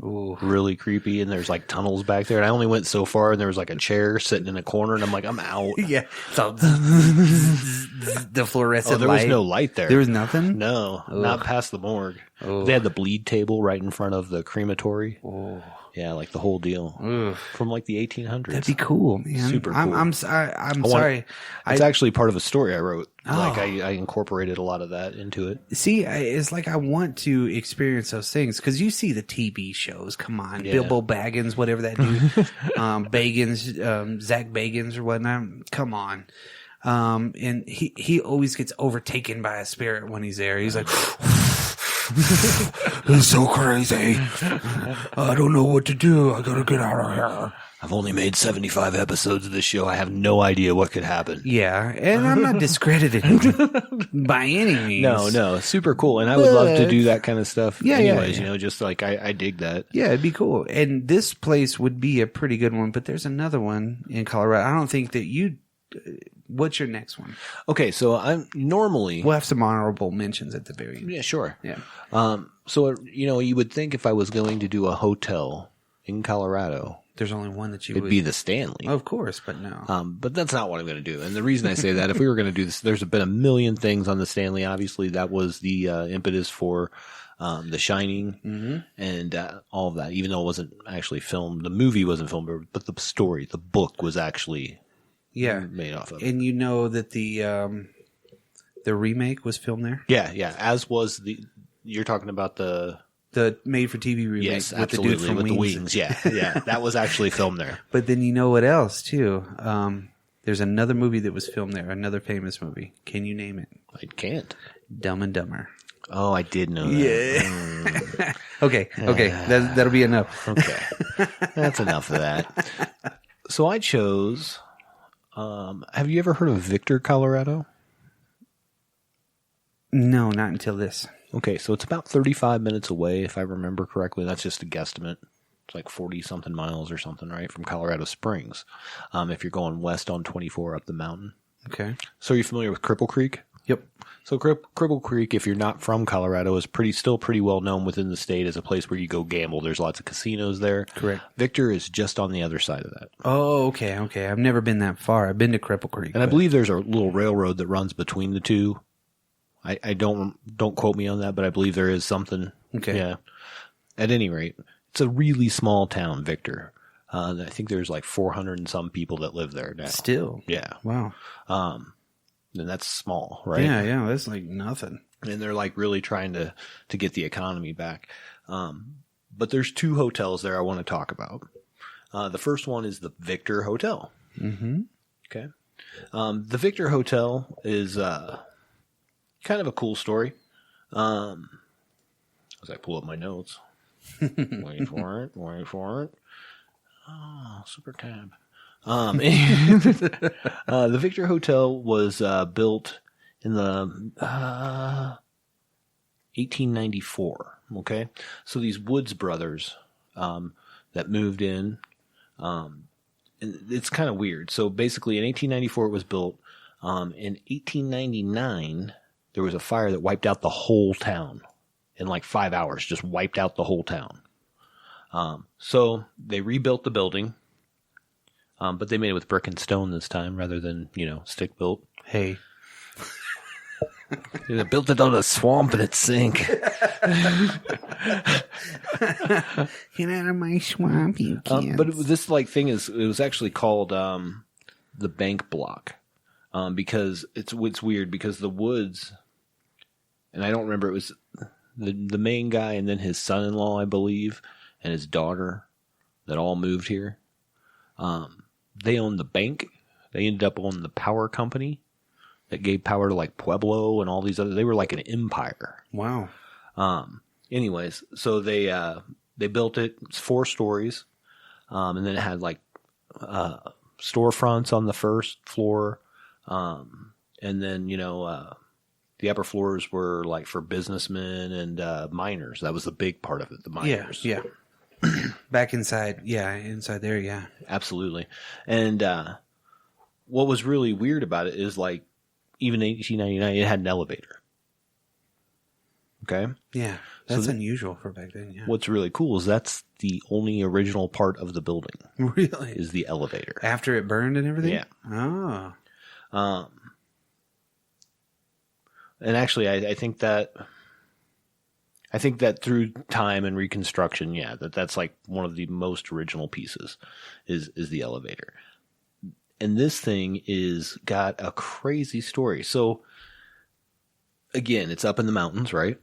Speaker 2: Ooh.
Speaker 1: Really creepy, and there's like tunnels back there, and I only went so far, and there was like a chair sitting in a corner, and I'm like, I'm out.
Speaker 2: Yeah. So the fluorescent
Speaker 1: there
Speaker 2: light.
Speaker 1: was no light there.
Speaker 2: There was nothing?
Speaker 1: No, not past the morgue. They had the bleed table right in front of the crematory.
Speaker 2: Oh.
Speaker 1: Yeah, like the whole deal.
Speaker 2: Ugh.
Speaker 1: From like the 1800s.
Speaker 2: That'd be cool, man.
Speaker 1: Super cool.
Speaker 2: I'm sorry.
Speaker 1: It's actually part of a story I wrote.
Speaker 2: Oh.
Speaker 1: Like I incorporated a lot of that into it.
Speaker 2: See, it's like I want to experience those things because you see the TV shows. Come on,
Speaker 1: Yeah.
Speaker 2: Bilbo Baggins, whatever that dude, Bagans, Zach Bagans or whatnot. Come on, and he always gets overtaken by a spirit when he's there. He's like, "It's so crazy. I don't know what to do. I gotta get out of here."
Speaker 1: I've only made 75 episodes of this show. I have no idea what could happen.
Speaker 2: Yeah, and I'm not discredited by any means.
Speaker 1: No, super cool. And I would love to do that kind of stuff.
Speaker 2: Yeah,
Speaker 1: anyways,
Speaker 2: yeah.
Speaker 1: you know, just like I dig that.
Speaker 2: Yeah, it'd be cool. And this place would be a pretty good one, but there's another one in Colorado. I don't think that you... What's your next one?
Speaker 1: Okay, so I'm normally...
Speaker 2: We'll have some honorable mentions at the very end.
Speaker 1: Yeah, sure.
Speaker 2: Yeah.
Speaker 1: So, you know, you would think if I was going to do a hotel in Colorado...
Speaker 2: There's only one that you
Speaker 1: It'd
Speaker 2: would...
Speaker 1: be the Stanley.
Speaker 2: Of course, but no.
Speaker 1: But that's not what I'm going to do. And the reason I say that, if we were going to do this, there's been a million things on the Stanley. Obviously, that was the impetus for The Shining and all of that, even though it wasn't actually filmed. The movie wasn't filmed, but the story, the book was actually made off of it.
Speaker 2: And you know that the remake was filmed there?
Speaker 1: Yeah. As was you're talking about the
Speaker 2: made-for-TV remake
Speaker 1: yes,
Speaker 2: with
Speaker 1: absolutely,
Speaker 2: the dude from
Speaker 1: with
Speaker 2: Wings.
Speaker 1: the wings. Yeah. That was actually filmed there.
Speaker 2: But then you know what else, too? There's another movie that was filmed there, another famous movie. Can you name it?
Speaker 1: I can't.
Speaker 2: Dumb and Dumber.
Speaker 1: Oh, I did know that.
Speaker 2: Yeah. Okay. That'll be enough.
Speaker 1: Okay. That's enough of that. So I chose... have you ever heard of Victor, Colorado?
Speaker 2: No, not until this.
Speaker 1: Okay, so it's about 35 minutes away, if I remember correctly. That's just a guesstimate. It's like 40-something miles or something, right, from Colorado Springs, if you're going west on 24 up the mountain.
Speaker 2: Okay.
Speaker 1: So are you familiar with Cripple Creek?
Speaker 2: Yep.
Speaker 1: So Cripple Creek, if you're not from Colorado, is still pretty well known within the state as a place where you go gamble. There's lots of casinos there.
Speaker 2: Correct.
Speaker 1: Victor is just on the other side of that.
Speaker 2: Oh, okay. I've never been that far. I've been to Cripple Creek.
Speaker 1: And I believe there's a little railroad that runs between the two. I don't quote me on that, but I believe there is something.
Speaker 2: Okay.
Speaker 1: Yeah. At any rate, it's a really small town, Victor. I think there's like 400 and some people that live there now.
Speaker 2: Still.
Speaker 1: Yeah.
Speaker 2: Wow.
Speaker 1: And that's small, right?
Speaker 2: Yeah. That's like nothing.
Speaker 1: And they're like really trying to get the economy back. But there's two hotels there I want to talk about. The first one is the Victor Hotel.
Speaker 2: Mm-hmm.
Speaker 1: Okay. The Victor Hotel is kind of a cool story. As I pull up my notes. Wait for it. Oh, super tab. The Victor Hotel was built in the 1894. Okay, so these Woods brothers that moved in, and it's kind of weird. So basically, in 1894 it was built. In 1899, there was a fire that wiped out the whole town in like 5 hours. Just wiped out the whole town. So they rebuilt the building. But they made it with brick and stone this time rather than, stick built.
Speaker 2: Hey.
Speaker 1: They built it on a swamp and it sank.
Speaker 2: Get out of my swamp, you kids.
Speaker 1: But this thing it was actually called the Bank Block because it's weird because the Woods, and I don't remember, it was the main guy and then his son-in-law, I believe, and his daughter that all moved here. They owned the bank. They ended up owning the power company that gave power to like Pueblo and all these other. They were like an empire.
Speaker 2: Wow.
Speaker 1: Anyways, so they built it. It's 4 stories, and then it had like storefronts on the first floor, and then the upper floors were like for businessmen and miners. That was the big part of it. The miners.
Speaker 2: Yeah. Back inside. Yeah, inside there, yeah.
Speaker 1: Absolutely. And what was really weird about it is like even in 1899 it had an elevator. Okay?
Speaker 2: Yeah. That's unusual for back then, yeah.
Speaker 1: What's really cool is that's the only original part of the building.
Speaker 2: Really?
Speaker 1: Is the elevator.
Speaker 2: After it burned and everything?
Speaker 1: Yeah.
Speaker 2: Oh.
Speaker 1: And actually, I think that through time and reconstruction, yeah, that's like one of the most original pieces is the elevator. And this thing is got a crazy story. So again, it's up in the mountains, right?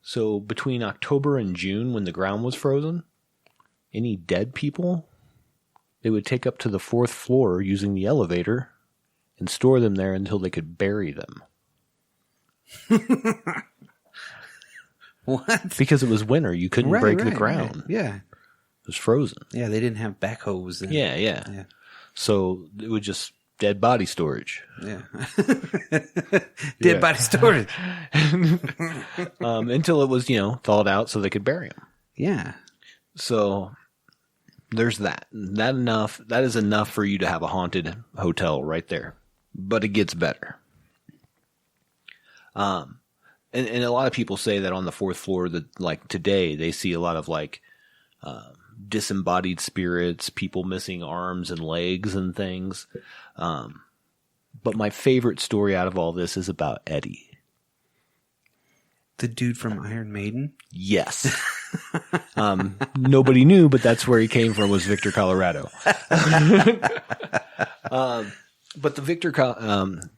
Speaker 1: So between October and June, when the ground was frozen, any dead people, they would take up to the 4th floor using the elevator and store them there until they could bury them.
Speaker 2: What?
Speaker 1: Because it was winter. You couldn't break the ground.
Speaker 2: Right. Yeah.
Speaker 1: It was frozen.
Speaker 2: Yeah, they didn't have backhoes then.
Speaker 1: Yeah. So it was just dead body storage.
Speaker 2: Yeah. Dead body storage.
Speaker 1: Until it was, thawed out so they could bury them.
Speaker 2: Yeah.
Speaker 1: So there's that. That is enough for you to have a haunted hotel right there. But it gets better. And a lot of people say that on the 4th floor that like today they see a lot of like disembodied spirits, people missing arms and legs and things. But my favorite story out of all this is about Eddie.
Speaker 2: The dude from Iron Maiden?
Speaker 1: Yes. Nobody knew, but that's where he came from, was Victor, Colorado. But the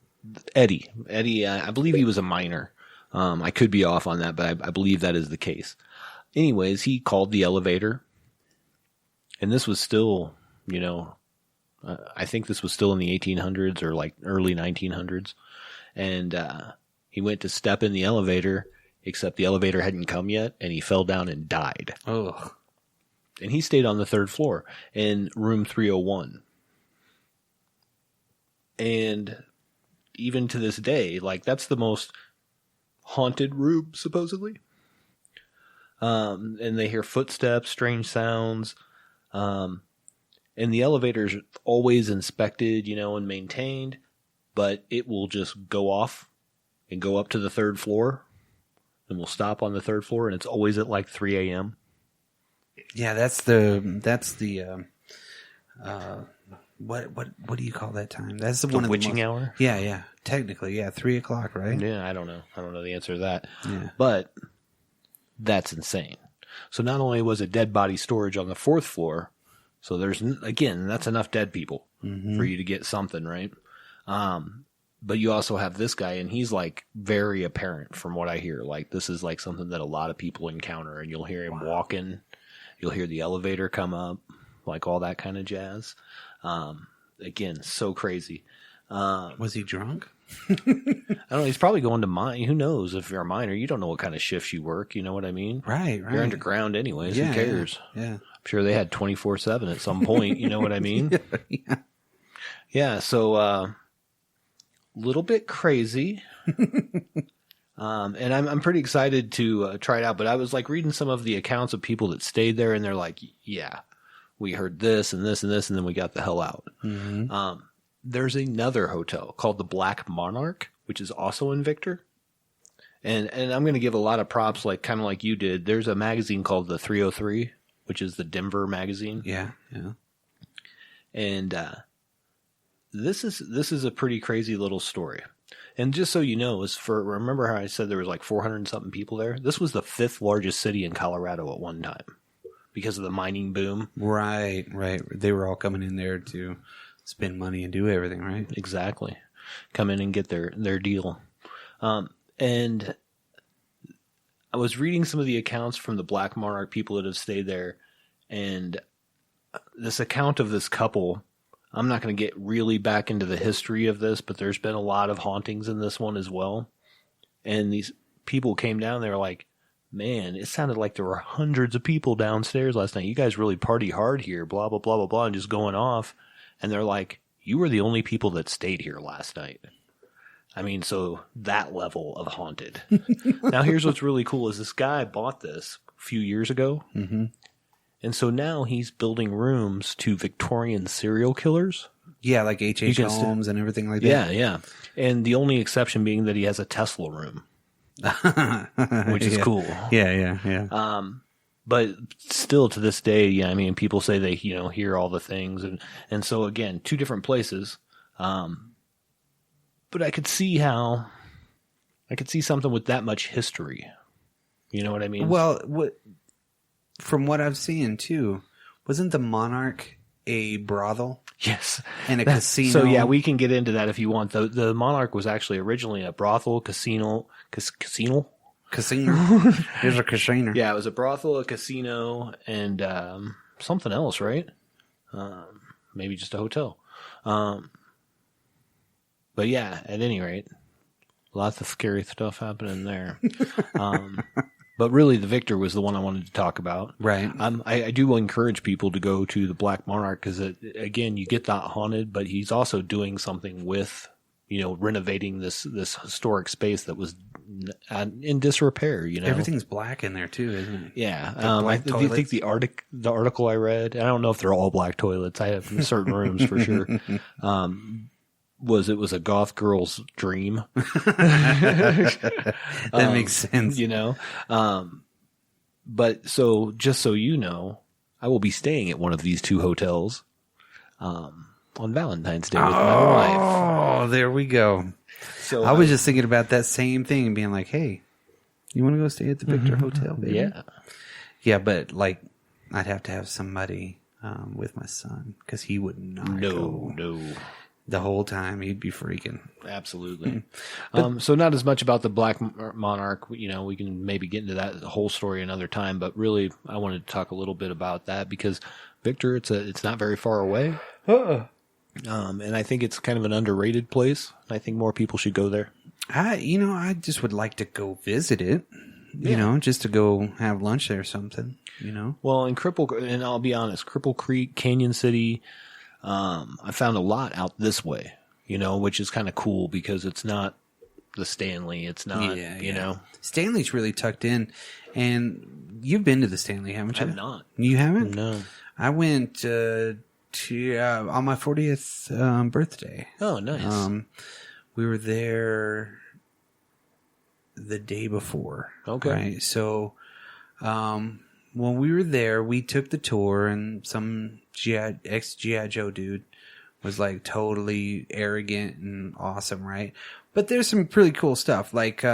Speaker 1: Eddie, I believe he was a miner. I could be off on that, but I believe that is the case. Anyways, he called the elevator, and this was still, I think this was still in the 1800s or like early 1900s. And he went to step in the elevator, except the elevator hadn't come yet, and he fell down and died.
Speaker 2: Oh.
Speaker 1: And he stayed on the 3rd floor in room 301. And even to this day, like that's the most haunted room, supposedly. And they hear footsteps, strange sounds. And the elevator's always inspected, and maintained, but it will just go off and go up to the 3rd floor, and we'll stop on the 3rd floor, and it's always at like 3 a.m.
Speaker 2: Yeah, that's the what do you call that time? That's the one of
Speaker 1: witching hour?
Speaker 2: Yeah. Technically, yeah, 3 o'clock, right?
Speaker 1: Yeah, I don't know. I don't know the answer to that.
Speaker 2: Yeah.
Speaker 1: But that's insane. So not only was it dead body storage on the 4th floor, so there's, again, that's enough dead people for you to get something, right? But you also have this guy, and he's like very apparent from what I hear. Like this is like something that a lot of people encounter, and you'll hear him walking, you'll hear the elevator come up, like all that kind of jazz. Again, so crazy.
Speaker 2: Was he drunk?
Speaker 1: I don't know. He's probably going to mine. Who knows? If you're a miner, you don't know what kind of shifts you work. You know what I mean?
Speaker 2: Right.
Speaker 1: You're underground anyways.
Speaker 2: Yeah,
Speaker 1: who cares?
Speaker 2: Yeah.
Speaker 1: I'm sure they had 24/7 at some point. You know what I mean? Yeah. So, little bit crazy. And I'm pretty excited to try it out. But I was like reading some of the accounts of people that stayed there, and they're like, yeah, we heard this and this and this, and then we got the hell out. Mm-hmm. There's another hotel called the Black Monarch, which is also in Victor. And I'm going to give a lot of props, like kind of like you did. There's a magazine called the 303, which is the Denver magazine.
Speaker 2: Yeah.
Speaker 1: And this is a pretty crazy little story. And just so you know, remember how I said there was like 400 and something people there? This was the 5th largest city in Colorado at one time because of the mining boom.
Speaker 2: Right. They were all coming in there to spend money and do everything, right?
Speaker 1: Exactly. Come in and get their deal. And I was reading some of the accounts from the Black Monarch people that have stayed there, and this account of this couple, I'm not going to get really back into the history of this, but there's been a lot of hauntings in this one as well. And these people came down, they were like, man, it sounded like there were hundreds of people downstairs last night. You guys really party hard here, blah, blah, blah, blah, blah, and just going off. And they're like, you were the only people that stayed here last night. I mean, so that level of haunted. Now, here's what's really cool is this guy bought this a few years ago. Mm-hmm. And so now he's building rooms to Victorian serial killers.
Speaker 2: Yeah, like H.H. Holmes and everything like that.
Speaker 1: Yeah. And the only exception being that he has a Tesla room. which is cool.
Speaker 2: Yeah.
Speaker 1: But still to this day, yeah, I mean, people say they, hear all the things. And so again, two different places. But I could see something with that much history. You know what I mean?
Speaker 2: Well, from what I've seen too, wasn't the Monarch a brothel?
Speaker 1: Yes.
Speaker 2: And a casino?
Speaker 1: So yeah, we can get into that if you want. The Monarch was actually originally a brothel, casino.
Speaker 2: Casino. There's a casino.
Speaker 1: Yeah, it was a brothel, a casino, and something else, right? Maybe just a hotel. But yeah, at any rate, lots of scary stuff happening there. But really, the Victor was the one I wanted to talk about.
Speaker 2: Right.
Speaker 1: I do encourage people to go to the Black Monarch because, again, you get that haunted, but he's also doing something with, renovating this historic space that was in disrepair.
Speaker 2: Everything's black in there too, isn't it?
Speaker 1: Yeah. I think the article I read, I don't know if they're all black toilets. I have in certain rooms for sure. It was a goth girl's dream.
Speaker 2: That makes sense.
Speaker 1: But so just so you know, I will be staying at one of these two hotels on Valentine's Day with my wife.
Speaker 2: Oh, there we go. So I was just thinking about that same thing and being like, hey, you want to go stay at the Victor Hotel, baby?
Speaker 1: Yeah.
Speaker 2: Yeah, but like I'd have to have somebody with my son because he would not go.
Speaker 1: No.
Speaker 2: The whole time he'd be freaking.
Speaker 1: Absolutely. So not as much about the Black Monarch. We can maybe get into that whole story another time. But really, I wanted to talk a little bit about that because Victor, it's not very far away. And I think it's kind of an underrated place. I think more people should go there.
Speaker 2: I just would like to go visit it. Just to go have lunch there or something.
Speaker 1: Well, and I'll be honest, Cripple Creek, Canyon City. I found a lot out this way, which is kind of cool because it's not the Stanley. It's not,
Speaker 2: Stanley's really tucked in. And you've been to the Stanley, haven't you?
Speaker 1: I have not.
Speaker 2: You haven't?
Speaker 1: No.
Speaker 2: I went to on my 40th birthday.
Speaker 1: Oh, nice.
Speaker 2: We were there the day before.
Speaker 1: Okay.
Speaker 2: Right? So, when we were there, we took the tour, and some ex-G.I. Joe dude was like totally arrogant and awesome, right? But there's some pretty cool stuff. Like,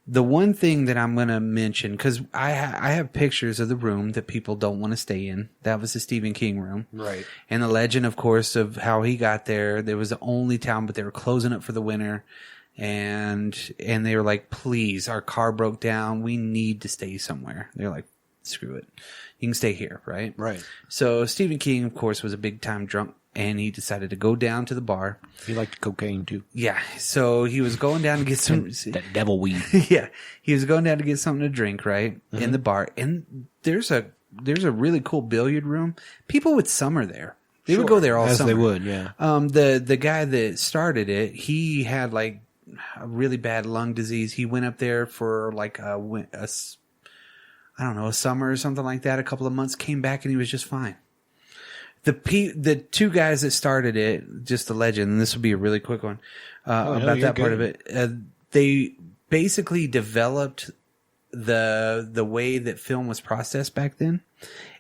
Speaker 2: the one thing that I'm going to mention, because I have pictures of the room that people don't want to stay in. That was the Stephen King room.
Speaker 1: Right.
Speaker 2: And the legend, of course, of how he got there. There was the only town, but they were closing up for the winter. And they were like, please, our car broke down. We need to stay somewhere. They're like, screw it. You can stay here, right?
Speaker 1: Right.
Speaker 2: So Stephen King, of course, was a big time drunk, and he decided to go down to the bar.
Speaker 1: He liked cocaine too.
Speaker 2: Yeah. So he was going down to get some
Speaker 1: that devil weed.
Speaker 2: Yeah. He was going down to get something to drink, right? Mm-hmm. In the bar. And there's a really cool billiard room. People would summer there. They would go there all summer.
Speaker 1: They would, yeah.
Speaker 2: The guy that started it, he had like a really bad lung disease. He went up there for like a summer or something like that, a couple of months, came back and he was just fine. The two guys that started it, just the legend, and this will be a really quick one about that part of it. They basically developed the way that film was processed back then,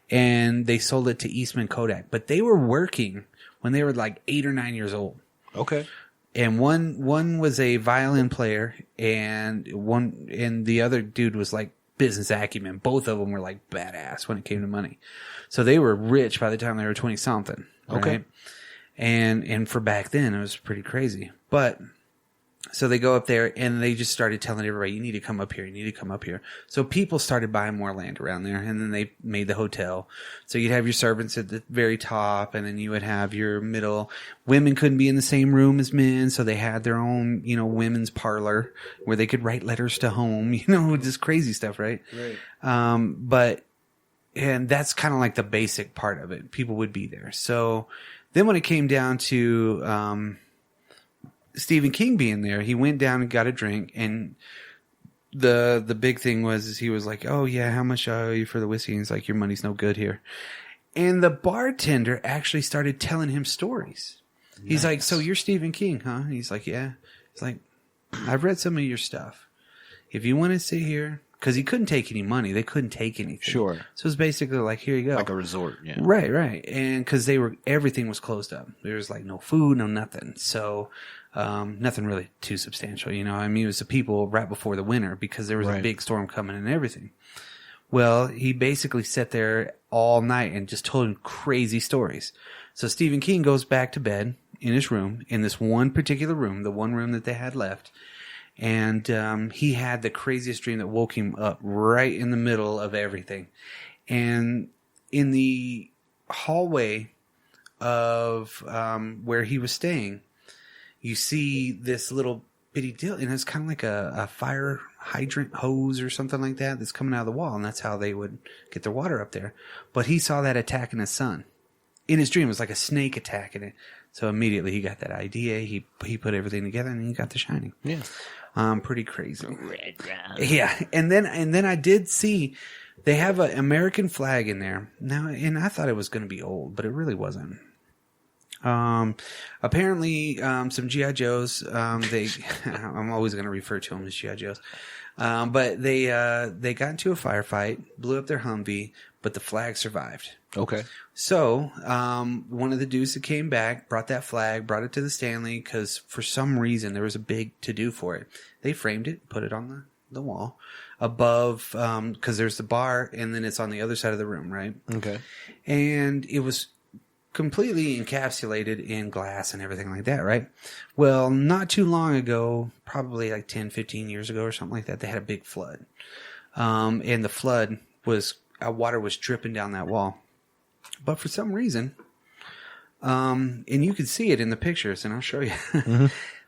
Speaker 2: and they sold it to Eastman Kodak. But they were working when they were like 8 or 9 years old.
Speaker 1: Okay.
Speaker 2: And one was a violin player, and the other dude was like business acumen. Both of them were like badass when it came to money. So they were rich by the time they were 20 something.
Speaker 1: Okay.
Speaker 2: Right? And for back then it was pretty crazy. But so they go up there and they just started telling everybody, you need to come up here. You need to come up here. So people started buying more land around there, and then they made the hotel. So you'd have your servants at the very top, and then you would have your middle. Women couldn't be in the same room as men, so they had their own, women's parlor where they could write letters to home, just crazy stuff, right?
Speaker 1: Right.
Speaker 2: And that's kind of like the basic part of it. People would be there. So then when it came down to, Stephen King being there, he went down and got a drink, and the big thing was he was like, oh yeah, how much I owe you for the whiskey? And he's like, your money's no good here. And the bartender actually started telling him stories. He's like, so you're Stephen King, huh? And he's like, yeah. He's like, I've read some of your stuff. If you want to sit here, because he couldn't take any money, they couldn't take anything.
Speaker 1: Sure.
Speaker 2: So it's basically like, here you go,
Speaker 1: like a resort. Yeah.
Speaker 2: Right, and because everything was closed up. There was like no food, no nothing. So nothing really too substantial. You know, I mean, it was the people right before the winter because there was a big storm coming and everything. Well, he basically sat there all night and just told him crazy stories. So Stephen King goes back to bed in his room, in this one particular room, the one room that they had left. And he had the craziest dream that woke him up right in the middle of everything. And in the hallway of where he was staying, you see this little bitty deal, and it's kind of like a fire hydrant hose or something like that that's coming out of the wall, and that's how they would get their water up there. But he saw that attacking his son. In his dream, it was like a snake attacking it. So immediately he got that idea. He put everything together, and he got The Shining.
Speaker 1: Yeah,
Speaker 2: pretty crazy. Yeah, and then I did see they have an American flag in there now, and I thought it was going to be old, but it really wasn't. Apparently, some G.I. Joes, I'm always going to refer to them as G.I. Joes. But they got into a firefight, blew up their Humvee, but the flag survived.
Speaker 1: Okay.
Speaker 2: So, one of the dudes that came back brought that flag, brought it to the Stanley, because for some reason there was a big to-do for it. They framed it, put it on the wall above, because there's the bar, and then it's on the other side of the room, right?
Speaker 1: Okay.
Speaker 2: And it was completely encapsulated in glass and everything like that, right? Well, not too long ago, probably like 10, 15 years ago or something like that, they had a big flood. And the flood was, water was dripping down that wall. But for some reason, and you can see it in the pictures, and I'll show you,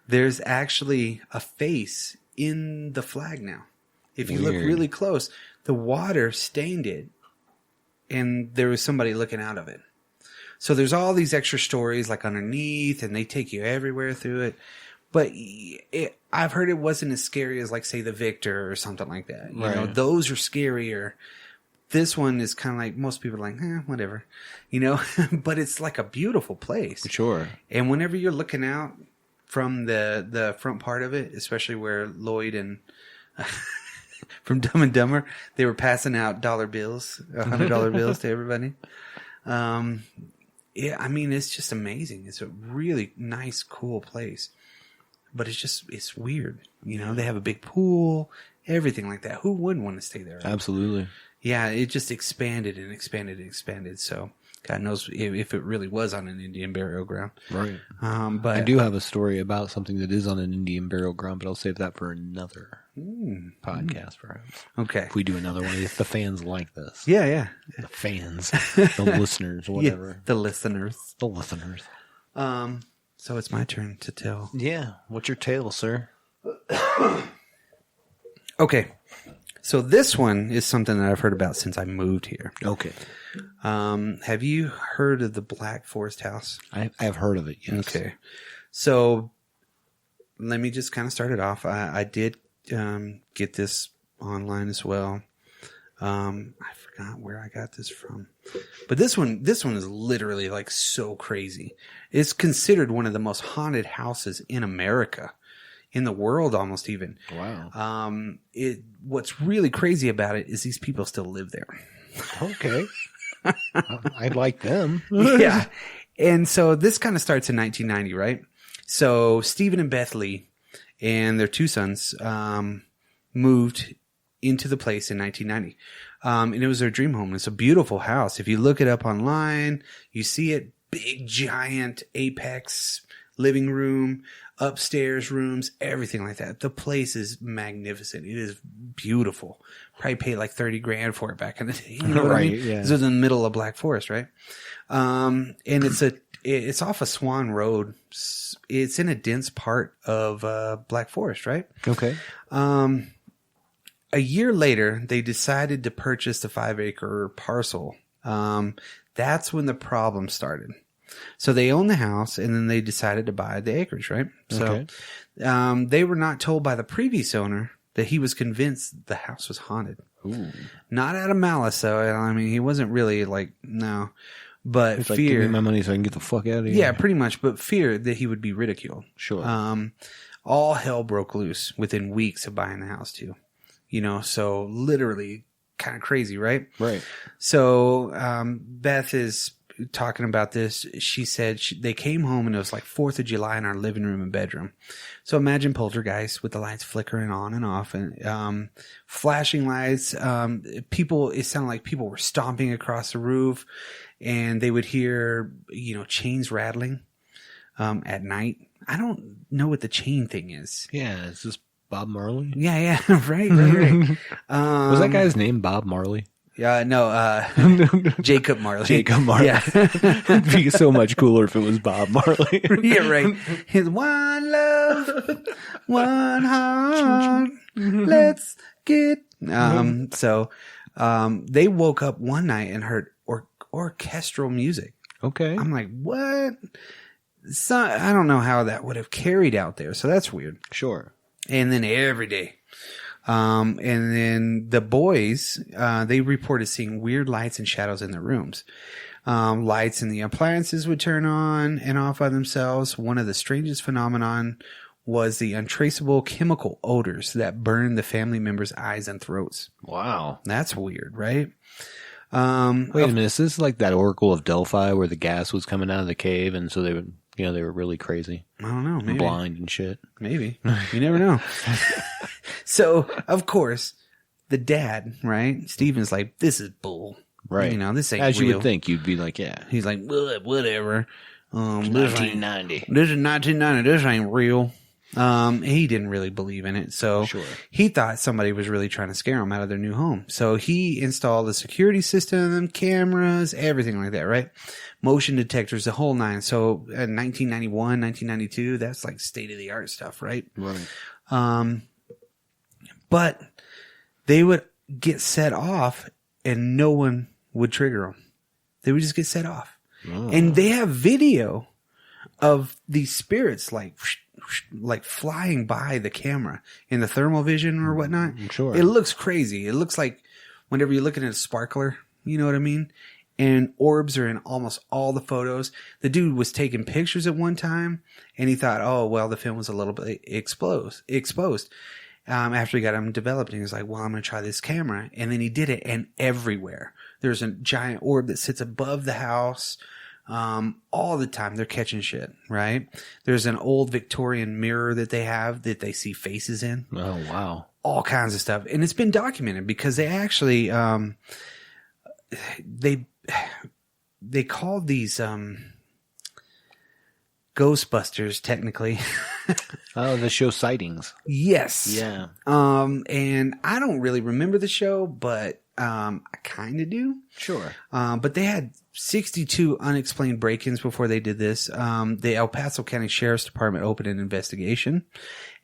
Speaker 2: there's actually a face in the flag now. If you look really close, the water stained it, and there was somebody looking out of it. So there's all these extra stories like underneath, and they take you everywhere through it. But I've heard it wasn't as scary as, like, say, The Victor or something like that. You know, those are scarier. This one is kind of like, most people are like, whatever, you know. But it's like a beautiful place.
Speaker 1: Sure.
Speaker 2: And whenever you're looking out from the front part of it, especially where Lloyd and from Dumb and Dumber, they were passing out dollar bills, $100 bills to everybody. Yeah, I mean, it's just amazing. It's a really nice, cool place. But it's weird. You know, they have a big pool, everything like that. Who wouldn't want to stay there?
Speaker 1: Absolutely.
Speaker 2: Yeah, it just expanded and expanded and expanded. So God knows if it really was on an Indian burial ground.
Speaker 1: Right.
Speaker 2: But
Speaker 1: I do have a story about something that is on an Indian burial ground, but I'll save that for another podcast, perhaps.
Speaker 2: Okay.
Speaker 1: If we do another one, if the fans like this.
Speaker 2: Yeah.
Speaker 1: The fans, the listeners, whatever.
Speaker 2: Yeah, the listeners.
Speaker 1: The listeners.
Speaker 2: So it's my turn to tell.
Speaker 1: Yeah. What's your tale, sir?
Speaker 2: Okay. So this one is something that I've heard about since I moved here.
Speaker 1: Okay.
Speaker 2: Have you heard of the Black Forest House?
Speaker 1: I've heard of it, yes.
Speaker 2: Okay. So let me just kind of start it off. I did get this online as well. I forgot where I got this from. But this one is literally like so crazy. It's considered one of the most haunted houses in America. In the world, almost even.
Speaker 1: Wow.
Speaker 2: What's really crazy about it is these people still live there.
Speaker 1: Okay. I like them.
Speaker 2: Yeah. And so this kind of starts in 1990, right? So Stephen and Beth Lee and their two sons moved into the place in 1990. And it was their dream home. It's a beautiful house. If you look it up online, you see it. Big, giant apex living room, upstairs rooms, everything like that. The place is magnificent. It is beautiful. Probably paid like $30,000 for it back in the day. You know what I mean?
Speaker 1: Yeah.
Speaker 2: This is in the middle of Black Forest, right? And it's off of Swan Road. It's in a dense part of Black Forest, right?
Speaker 1: Okay.
Speaker 2: A year later, they decided to purchase the 5-acre parcel. That's when the problem started. So they owned the house, and then they decided to buy the acreage, right?
Speaker 1: Okay.
Speaker 2: So they were not told by the previous owner that he was convinced the house was haunted.
Speaker 1: Ooh.
Speaker 2: Not out of malice, though. I mean, he wasn't really like, no. But
Speaker 1: It's
Speaker 2: fear.
Speaker 1: like, give me my money so I can get the fuck out of here.
Speaker 2: Yeah, pretty much. But fear that he would be ridiculed.
Speaker 1: Sure.
Speaker 2: all hell broke loose within weeks of buying the house too. So literally kind of crazy, right?
Speaker 1: Right.
Speaker 2: So Beth is talking about this. She said they came home and it was like 4th of July in our living room and bedroom. So imagine poltergeist with the lights flickering on and off and flashing lights. It sounded like people were stomping across the roof, and they would hear, chains rattling at night. I don't know what the chain thing is.
Speaker 1: Yeah, is this Bob Marley?
Speaker 2: Yeah, right.
Speaker 1: Was that guy's name Bob Marley?
Speaker 2: Yeah, no, Jacob Marley.
Speaker 1: Jacob Marley.
Speaker 2: Yeah.
Speaker 1: It'd be so much cooler if it was Bob Marley.
Speaker 2: Yeah, right. His one love, one heart. Let's get. So they woke up one night and heard orchestral music.
Speaker 1: Okay.
Speaker 2: I'm like, what? So, I don't know how that would have carried out there. So that's weird.
Speaker 1: Sure.
Speaker 2: And then every day. And then the boys, they reported seeing weird lights and shadows in their rooms. Lights in the appliances would turn on and off by themselves. One of the strangest phenomenon was the untraceable chemical odors that burned the family members' eyes and throats.
Speaker 1: Wow.
Speaker 2: That's weird, right?
Speaker 1: Wait a minute. Is this like that Oracle of Delphi where the gas was coming out of the cave and so they would, they were really crazy?
Speaker 2: I don't know. Maybe.
Speaker 1: Blind and shit.
Speaker 2: Maybe. You never know. So, of course, the dad, right? Steven's like, this is bull.
Speaker 1: Right.
Speaker 2: This ain't
Speaker 1: As
Speaker 2: real.
Speaker 1: you would think, you'd be like, yeah.
Speaker 2: He's like, whatever. This
Speaker 1: 1990.
Speaker 2: This is 1990. This ain't real. He didn't really believe in it. So
Speaker 1: Sure.
Speaker 2: He thought somebody was really trying to scare him out of their new home. So he installed a security system, cameras, everything like that, right? Motion detectors, the whole nine. So 1991, 1992, that's like state of the art stuff, right?
Speaker 1: Right.
Speaker 2: But they would get set off and no one would trigger them. They would just get set off.
Speaker 1: Oh.
Speaker 2: And they have video of these spirits like flying by the camera in the thermal vision or whatnot.
Speaker 1: Sure.
Speaker 2: It looks crazy. It looks like whenever you're looking at a sparkler, you know what I mean? And orbs are in almost all the photos. The dude was taking pictures at one time and he thought, oh, well, the film was a little bit exposed. After he got them developed, and he was like, well, I'm going to try this camera. And then he did it, and everywhere. There's a giant orb that sits above the house. All the time they're catching shit, right? There's an old Victorian mirror that they have that they see faces in.
Speaker 1: Oh, wow.
Speaker 2: All kinds of stuff. And it's been documented because they actually, they called these, Ghostbusters, technically.
Speaker 1: Oh, the show Sightings.
Speaker 2: Yes.
Speaker 1: Yeah.
Speaker 2: And I don't really remember the show, but I kind of do.
Speaker 1: Sure.
Speaker 2: But they had 62 unexplained break-ins before they did this. The El Paso County Sheriff's Department opened an investigation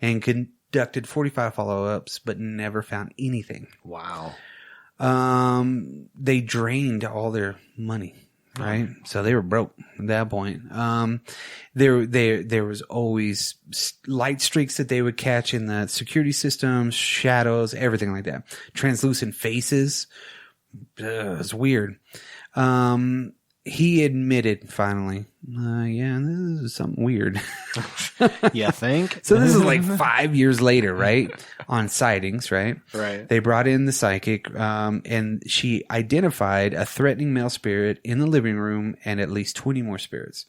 Speaker 2: and conducted 45 follow-ups, but never found anything.
Speaker 1: Wow.
Speaker 2: They drained all their money. Right. So they were broke at that point. There was always light streaks that they would catch in the security systems, shadows, everything like that. Translucent faces. It's weird. He admitted finally, yeah, this is something weird.
Speaker 1: You think?
Speaker 2: So this is like 5 years later, right? On sightings, right?
Speaker 1: Right.
Speaker 2: They brought in the psychic, and she identified a threatening male spirit in the living room and at least 20 more spirits.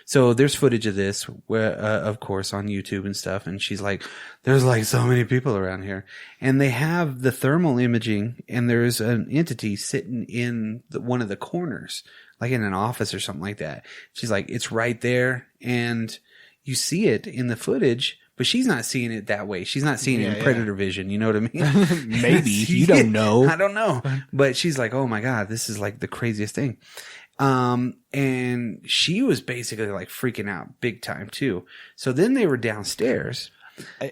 Speaker 2: So there's footage of this, of course, on YouTube and stuff. And she's like, there's like so many people around here. And they have the thermal imaging, and there's an entity sitting in one of the corners, like in an office or something like that. She's like, it's right there. And you see it in the footage, but she's not seeing it that way. She's not seeing it in predator vision. You know what I mean?
Speaker 1: Maybe. You don't know.
Speaker 2: I don't know. But she's like, oh my God, this is like the craziest thing. And she was basically like freaking out big time too. So then they were downstairs.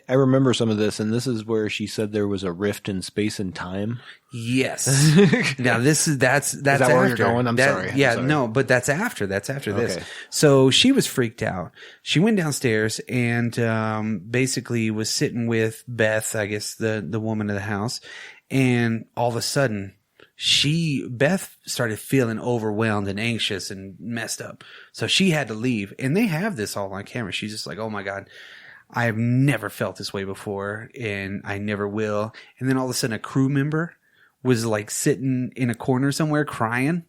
Speaker 1: I remember some of this, and this is where she said there was a rift in space and time.
Speaker 2: Yes. Now that's
Speaker 1: that
Speaker 2: after.
Speaker 1: where you're going? I'm sorry.
Speaker 2: Yeah,
Speaker 1: I'm sorry.
Speaker 2: no, but that's after this.
Speaker 1: Okay.
Speaker 2: So she was freaked out. She went downstairs and basically was sitting with Beth, I guess the woman of the house, and all of a sudden Beth started feeling overwhelmed and anxious and messed up. So she had to leave, and they have this all on camera. She's just like, oh my God, I have never felt this way before, and I never will. And then all of a sudden a crew member was like sitting in a corner somewhere crying.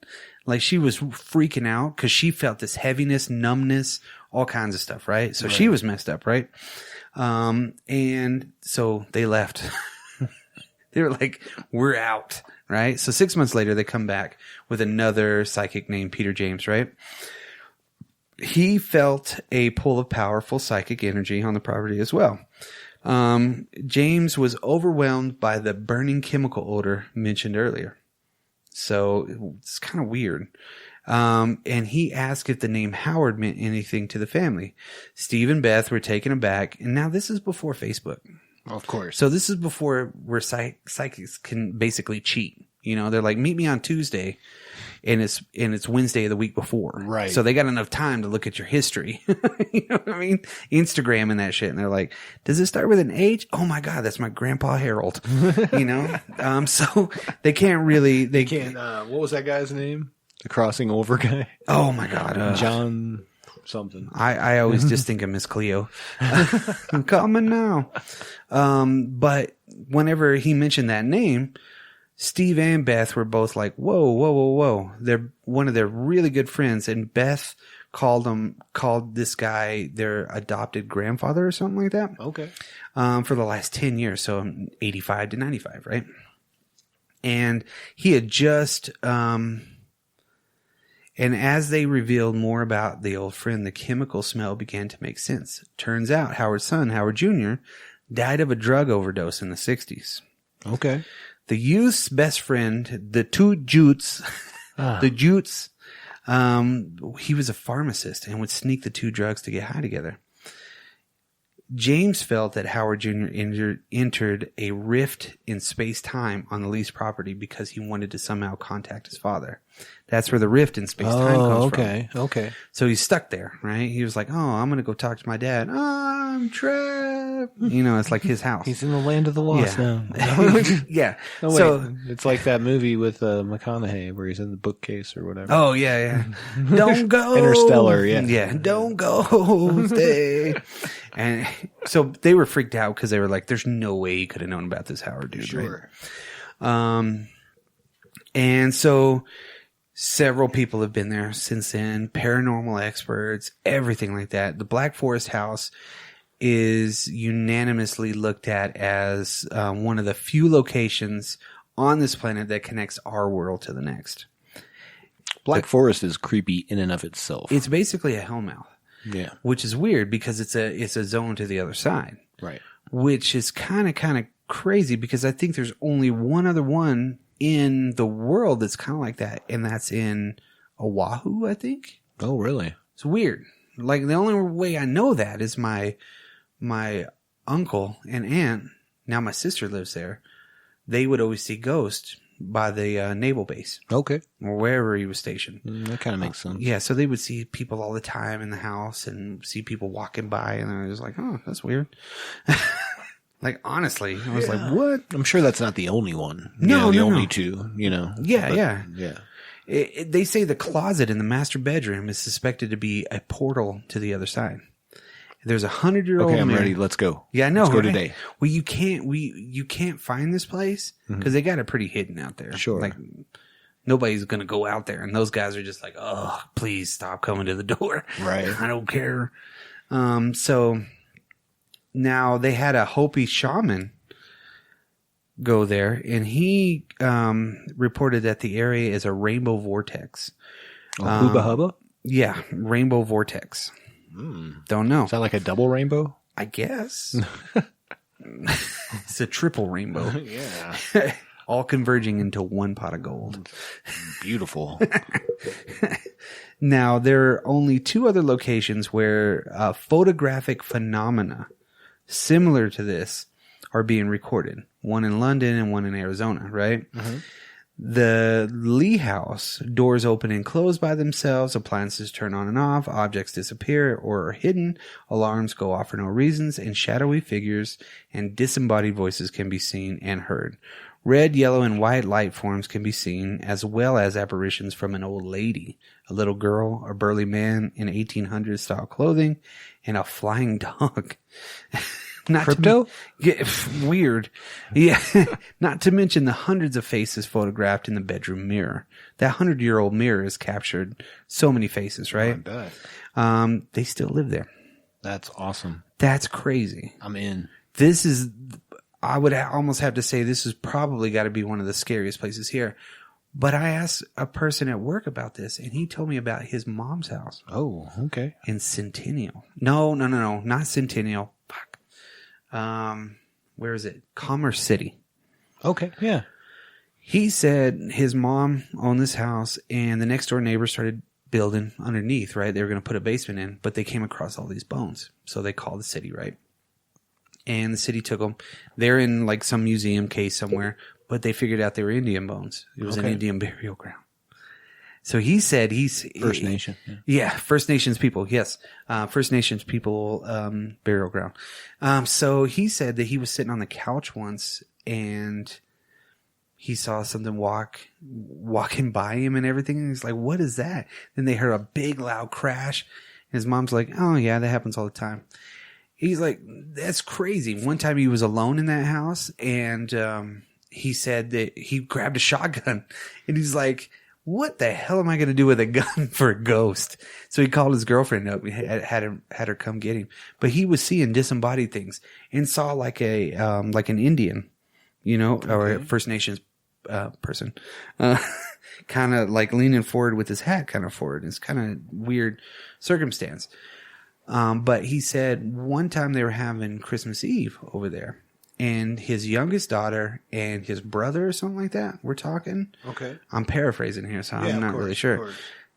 Speaker 2: Like she was freaking out because she felt this heaviness, numbness, all kinds of stuff, right? So she was messed up, right? And so they left. They were like, we're out, right? So 6 months later, they come back with another psychic named Peter James, right? He felt a pull of powerful psychic energy on the property as well. James was overwhelmed by the burning chemical odor mentioned earlier. So it's kind of weird. And he asked if the name Howard meant anything to the family. Steve and Beth were taken aback. And now this is before Facebook.
Speaker 1: Of course.
Speaker 2: So this is before where psychics can basically cheat. You know, they're like, meet me on Tuesday, and it's Wednesday of the week before. Right. So they got enough time to look at your history. You know what I mean? Instagram and that shit. And they're like, does it start with an H? Oh my God, that's my grandpa Harold. You know? So they can't really, they can't.
Speaker 1: What was that guy's name? The crossing over guy?
Speaker 2: Oh my God.
Speaker 1: John something.
Speaker 2: I always just think of Miss Cleo. I'm coming now. But whenever he mentioned that name, Steve and Beth were both like, whoa, whoa, whoa, whoa. They're one of their really good friends. And Beth called this guy their adopted grandfather or something like that.
Speaker 1: Okay.
Speaker 2: For the last 10 years. So 85 to 95, right? And he had just, and as they revealed more about the old friend, the chemical smell began to make sense. Turns out Howard's son, Howard Jr., died of a drug overdose in the 60s.
Speaker 1: Okay.
Speaker 2: The youth's best friend, the two Jutes, the Jutes, he was a pharmacist and would sneak the two drugs to get high together. James felt that Howard Jr. entered a rift in space-time on the leased property because he wanted to somehow contact his father. That's where the rift in space-time comes from.
Speaker 1: Okay.
Speaker 2: So he's stuck there, right? He was like, oh, I'm going to go talk to my dad. Oh, I'm trapped. You know, it's like his house.
Speaker 1: He's in the land of the lost now.
Speaker 2: Yeah.
Speaker 1: No, so it's like that movie with McConaughey where he's in the bookcase or whatever.
Speaker 2: Oh, yeah. Don't go.
Speaker 1: Interstellar, yeah.
Speaker 2: Yeah, don't go. Stay. And so they were freaked out because they were like, there's no way he could have known about this Howard dude.
Speaker 1: Sure.
Speaker 2: Right? And so several people have been there since then, paranormal experts, everything like that. The Black Forest House is unanimously looked at as one of the few locations on this planet that connects our world to the next.
Speaker 1: Black Forest is creepy in and of itself.
Speaker 2: It's basically a hellmouth.
Speaker 1: Yeah.
Speaker 2: Which is weird because it's a zone to the other side.
Speaker 1: Right.
Speaker 2: Which is kind of crazy because I think there's only one other one in the world that's kind of like that, and that's in Oahu, I think.
Speaker 1: Oh, really?
Speaker 2: It's weird. Like, the only way I know that is my uncle and aunt, now my sister lives there, they would always see ghosts by the naval base.
Speaker 1: Okay.
Speaker 2: Or wherever he was stationed.
Speaker 1: That kind of makes sense.
Speaker 2: Yeah, so they would see people all the time in the house and see people walking by, and I was like, oh, that's weird. Like, honestly, I was like, what?
Speaker 1: I'm sure that's not the only one.
Speaker 2: No,
Speaker 1: the only two, you know.
Speaker 2: Yeah. They say the closet in the master bedroom is suspected to be a portal to the other side. There's 100-year-old.
Speaker 1: Okay, I'm ready. Let's go.
Speaker 2: Yeah, I know.
Speaker 1: Let's go today.
Speaker 2: Well, you can't find this place because they got it pretty hidden out there.
Speaker 1: Sure.
Speaker 2: Like, nobody's gonna go out there, and those guys are just like, oh, please stop coming to the door.
Speaker 1: Right.
Speaker 2: I don't care. So now they had a Hopi shaman go there, and he reported that the area is a rainbow vortex.
Speaker 1: Hubba hubba?
Speaker 2: Yeah, rainbow vortex. Don't know.
Speaker 1: Is that like a double rainbow?
Speaker 2: I guess. It's a triple rainbow.
Speaker 1: Yeah.
Speaker 2: All converging into one pot of gold.
Speaker 1: Beautiful.
Speaker 2: Now, there are only two other locations where photographic phenomena similar to this are being recorded. One in London and one in Arizona, right? Mm-hmm. The Lee House, doors open and close by themselves, appliances turn on and off, objects disappear or are hidden, alarms go off for no reasons, and shadowy figures and disembodied voices can be seen and heard. Red, yellow, and white light forms can be seen, as well as apparitions from an old lady a little girl, a burly man in 1800s style clothing, and a flying dog. Not
Speaker 1: Crypto?
Speaker 2: Weird. Yeah. Not to mention the hundreds of faces photographed in the bedroom mirror. That 100-year-old mirror has captured so many faces, right?
Speaker 1: I bet.
Speaker 2: They still live there.
Speaker 1: That's awesome.
Speaker 2: That's crazy.
Speaker 1: I'm in.
Speaker 2: This is, I would almost have to say this has probably got to be one of the scariest places here. But I asked a person at work about this, and he told me about his mom's house.
Speaker 1: Oh, okay.
Speaker 2: In Centennial. No, not Centennial. Fuck. Where is it? Commerce City.
Speaker 1: Okay, yeah.
Speaker 2: He said his mom owned this house, and the next door neighbor started building underneath, right? They were going to put a basement in, but they came across all these bones. So they called the city, right? And the city took them. They're in like some museum case somewhere, but they figured out they were Indian bones. It was an Indian burial ground. So he said
Speaker 1: First Nation.
Speaker 2: Yeah, First Nations people. Yes. First Nations people, burial ground. So he said that he was sitting on the couch once and he saw something walking by him and everything. And he's like, what is that? Then they heard a big loud crash. And his mom's like, oh yeah, that happens all the time. He's like, that's crazy. One time he was alone in that house and, he said that he grabbed a shotgun and he's like, what the hell am I going to do with a gun for a ghost? So he called his girlfriend up, had her come get him. But he was seeing disembodied things and saw like an Indian, or a First Nations person, kind of like leaning forward with his hat kind of forward. It's kind of weird circumstance. But he said one time they were having Christmas Eve over there. And his youngest daughter and his brother or something like that were talking. Okay. I'm paraphrasing here, so I'm not really sure.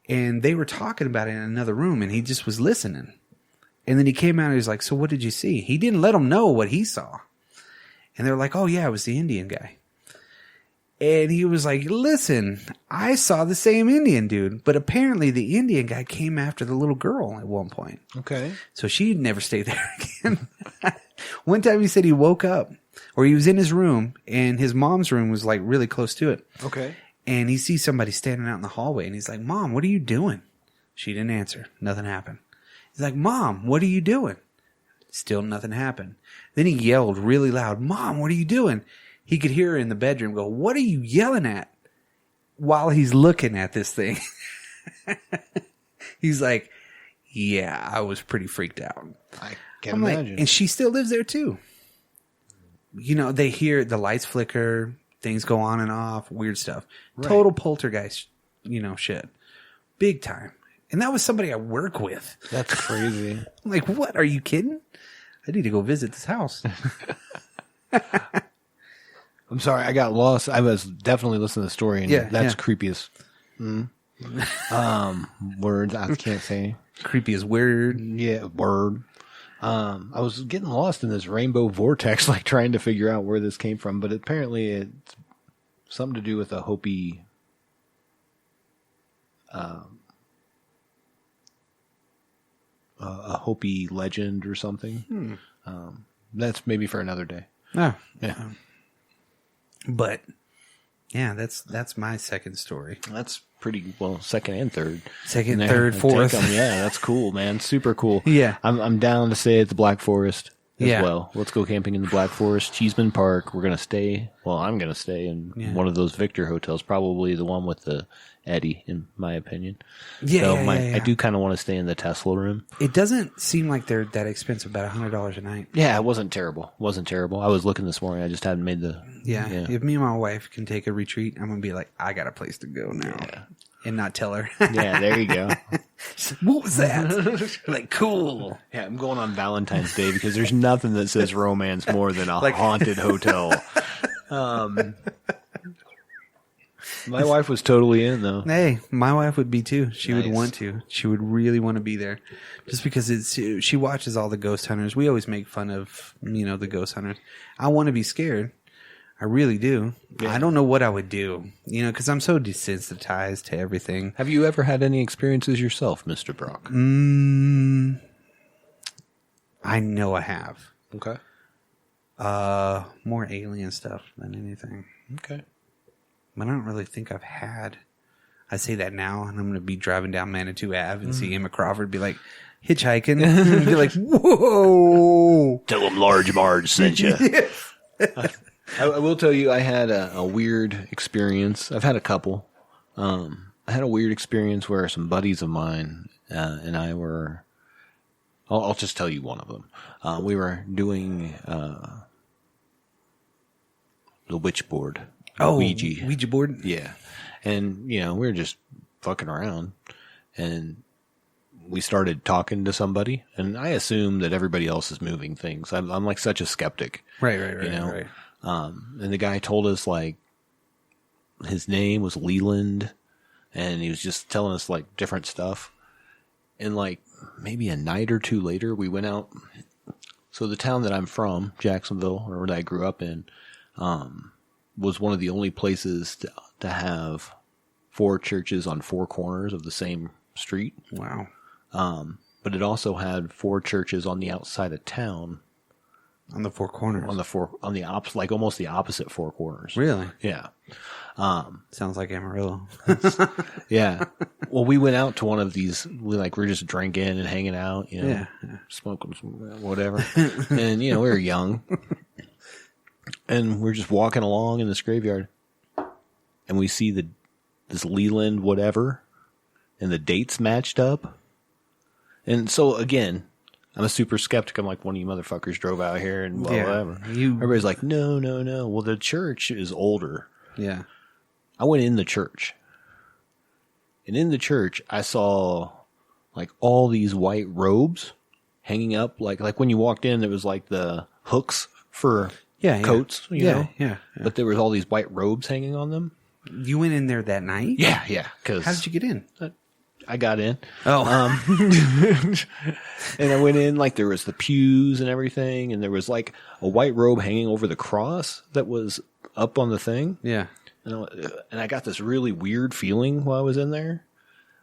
Speaker 2: And they were talking about it in another room, and he just was listening. And then he came out and he was like, so what did you see? He didn't let them know what he saw. And they were like, oh, yeah, it was the Indian guy. And he was like, listen, I saw the same Indian dude. But apparently the Indian guy came after the little girl at one point. Okay. So she never stayed there again. One time he said he woke up, or he was in his room, and his mom's room was like really close to it. Okay. And he sees somebody standing out in the hallway, and he's like, Mom, what are you doing? She didn't answer. Nothing happened. He's like, Mom, what are you doing? Still nothing happened. Then he yelled really loud, Mom, what are you doing? He could hear her in the bedroom go, what are you yelling at? While he's looking at this thing. He's like, yeah, I was pretty freaked out.
Speaker 1: I can imagine.
Speaker 2: Like, and she still lives there too. They hear the lights flicker, things go on and off, weird stuff. Right. Total poltergeist, shit. Big time. And that was somebody I work with.
Speaker 1: That's crazy.
Speaker 2: I'm like, what? Are you kidding? I need to go visit this house.
Speaker 1: I'm sorry, I got lost. I was definitely listening to the story, and that's creepy as words I can't say.
Speaker 2: Creepy as word.
Speaker 1: Yeah, word. I was getting lost in this rainbow vortex, like trying to figure out where this came from, but apparently it's something to do with a Hopi legend or something. That's maybe for another day.
Speaker 2: Oh,
Speaker 1: yeah.
Speaker 2: But yeah, that's my second story.
Speaker 1: That's pretty well, second and third.
Speaker 2: Second, third, fourth.
Speaker 1: Yeah, that's cool, man. Super cool.
Speaker 2: Yeah.
Speaker 1: I'm down to stay at the Black Forest as well. Let's go camping in the Black Forest, Cheeseman Park. We're gonna stay. Well, I'm gonna stay in one of those Victor hotels, probably the one with the Eddie, in my opinion. I do kind of want to stay in the Tesla room.
Speaker 2: It doesn't seem like they're that expensive, about $100 a night.
Speaker 1: Yeah, it wasn't terrible. I was looking this morning. I just hadn't made the...
Speaker 2: Yeah. If me and my wife can take a retreat, I'm going to be like, I got a place to go now. Yeah. And not tell her.
Speaker 1: Yeah, there you go.
Speaker 2: What was that? Like, cool.
Speaker 1: Yeah, I'm going on Valentine's Day because there's nothing that says romance more than a haunted hotel. My wife was totally in, though.
Speaker 2: Hey, my wife would be too. She would want to. She would really want to be there, just because she watches all the ghost hunters. We always make fun of the ghost hunters. I want to be scared. I really do. Yeah. I don't know what I would do, because I'm so desensitized to everything.
Speaker 1: Have you ever had any experiences yourself, Mr. Brock?
Speaker 2: I know I have.
Speaker 1: Okay.
Speaker 2: More alien stuff than anything.
Speaker 1: Okay.
Speaker 2: But I don't really think I've had. I say that now, and I'm going to be driving down Manitou Ave and see Emma Crawford be like, hitchhiking, and be like, whoa.
Speaker 1: Tell them Large Marge sent you. I will tell you, I had a weird experience. I've had a couple. I had a weird experience where some buddies of mine and I were... I'll just tell you one of them. We were doing the witch board.
Speaker 2: Ouija board?
Speaker 1: Yeah. And, we were just fucking around. And we started talking to somebody. And I assume that everybody else is moving things. I'm like such a skeptic.
Speaker 2: Right.
Speaker 1: And the guy told us, like, his name was Leland. And he was just telling us, like, different stuff. And, like, maybe a night or two later, we went out. So the town that I'm from, Jacksonville, or that I grew up in, was one of the only places to have 4 churches on 4 corners of the same street.
Speaker 2: Wow.
Speaker 1: But it also had 4 churches on the outside of town.
Speaker 2: On the 4 corners?
Speaker 1: On the opposite, like almost the opposite 4 corners.
Speaker 2: Really?
Speaker 1: Yeah.
Speaker 2: Sounds like Amarillo.
Speaker 1: Yeah. Well, we went out to one of these, we're just drinking and hanging out, smoking some whatever. And, we were young. And we're just walking along in this graveyard. And we see this Leland whatever. And the dates matched up. And so, again, I'm a super skeptic. I'm like, one of you motherfuckers drove out here and whatever. Everybody's like, no. Well, the church is older.
Speaker 2: Yeah.
Speaker 1: I went in the church. And in the church, I saw like all these white robes hanging up. Like when you walked in, there was like the hooks for coats, you know?
Speaker 2: Yeah.
Speaker 1: But there was all these white robes hanging on them.
Speaker 2: You went in there that night?
Speaker 1: Yeah.
Speaker 2: How did you get in?
Speaker 1: I got in.
Speaker 2: Oh.
Speaker 1: And I went in, like there was the pews and everything. And there was like a white robe hanging over the cross that was up on the thing.
Speaker 2: Yeah.
Speaker 1: And I got this really weird feeling while I was in there.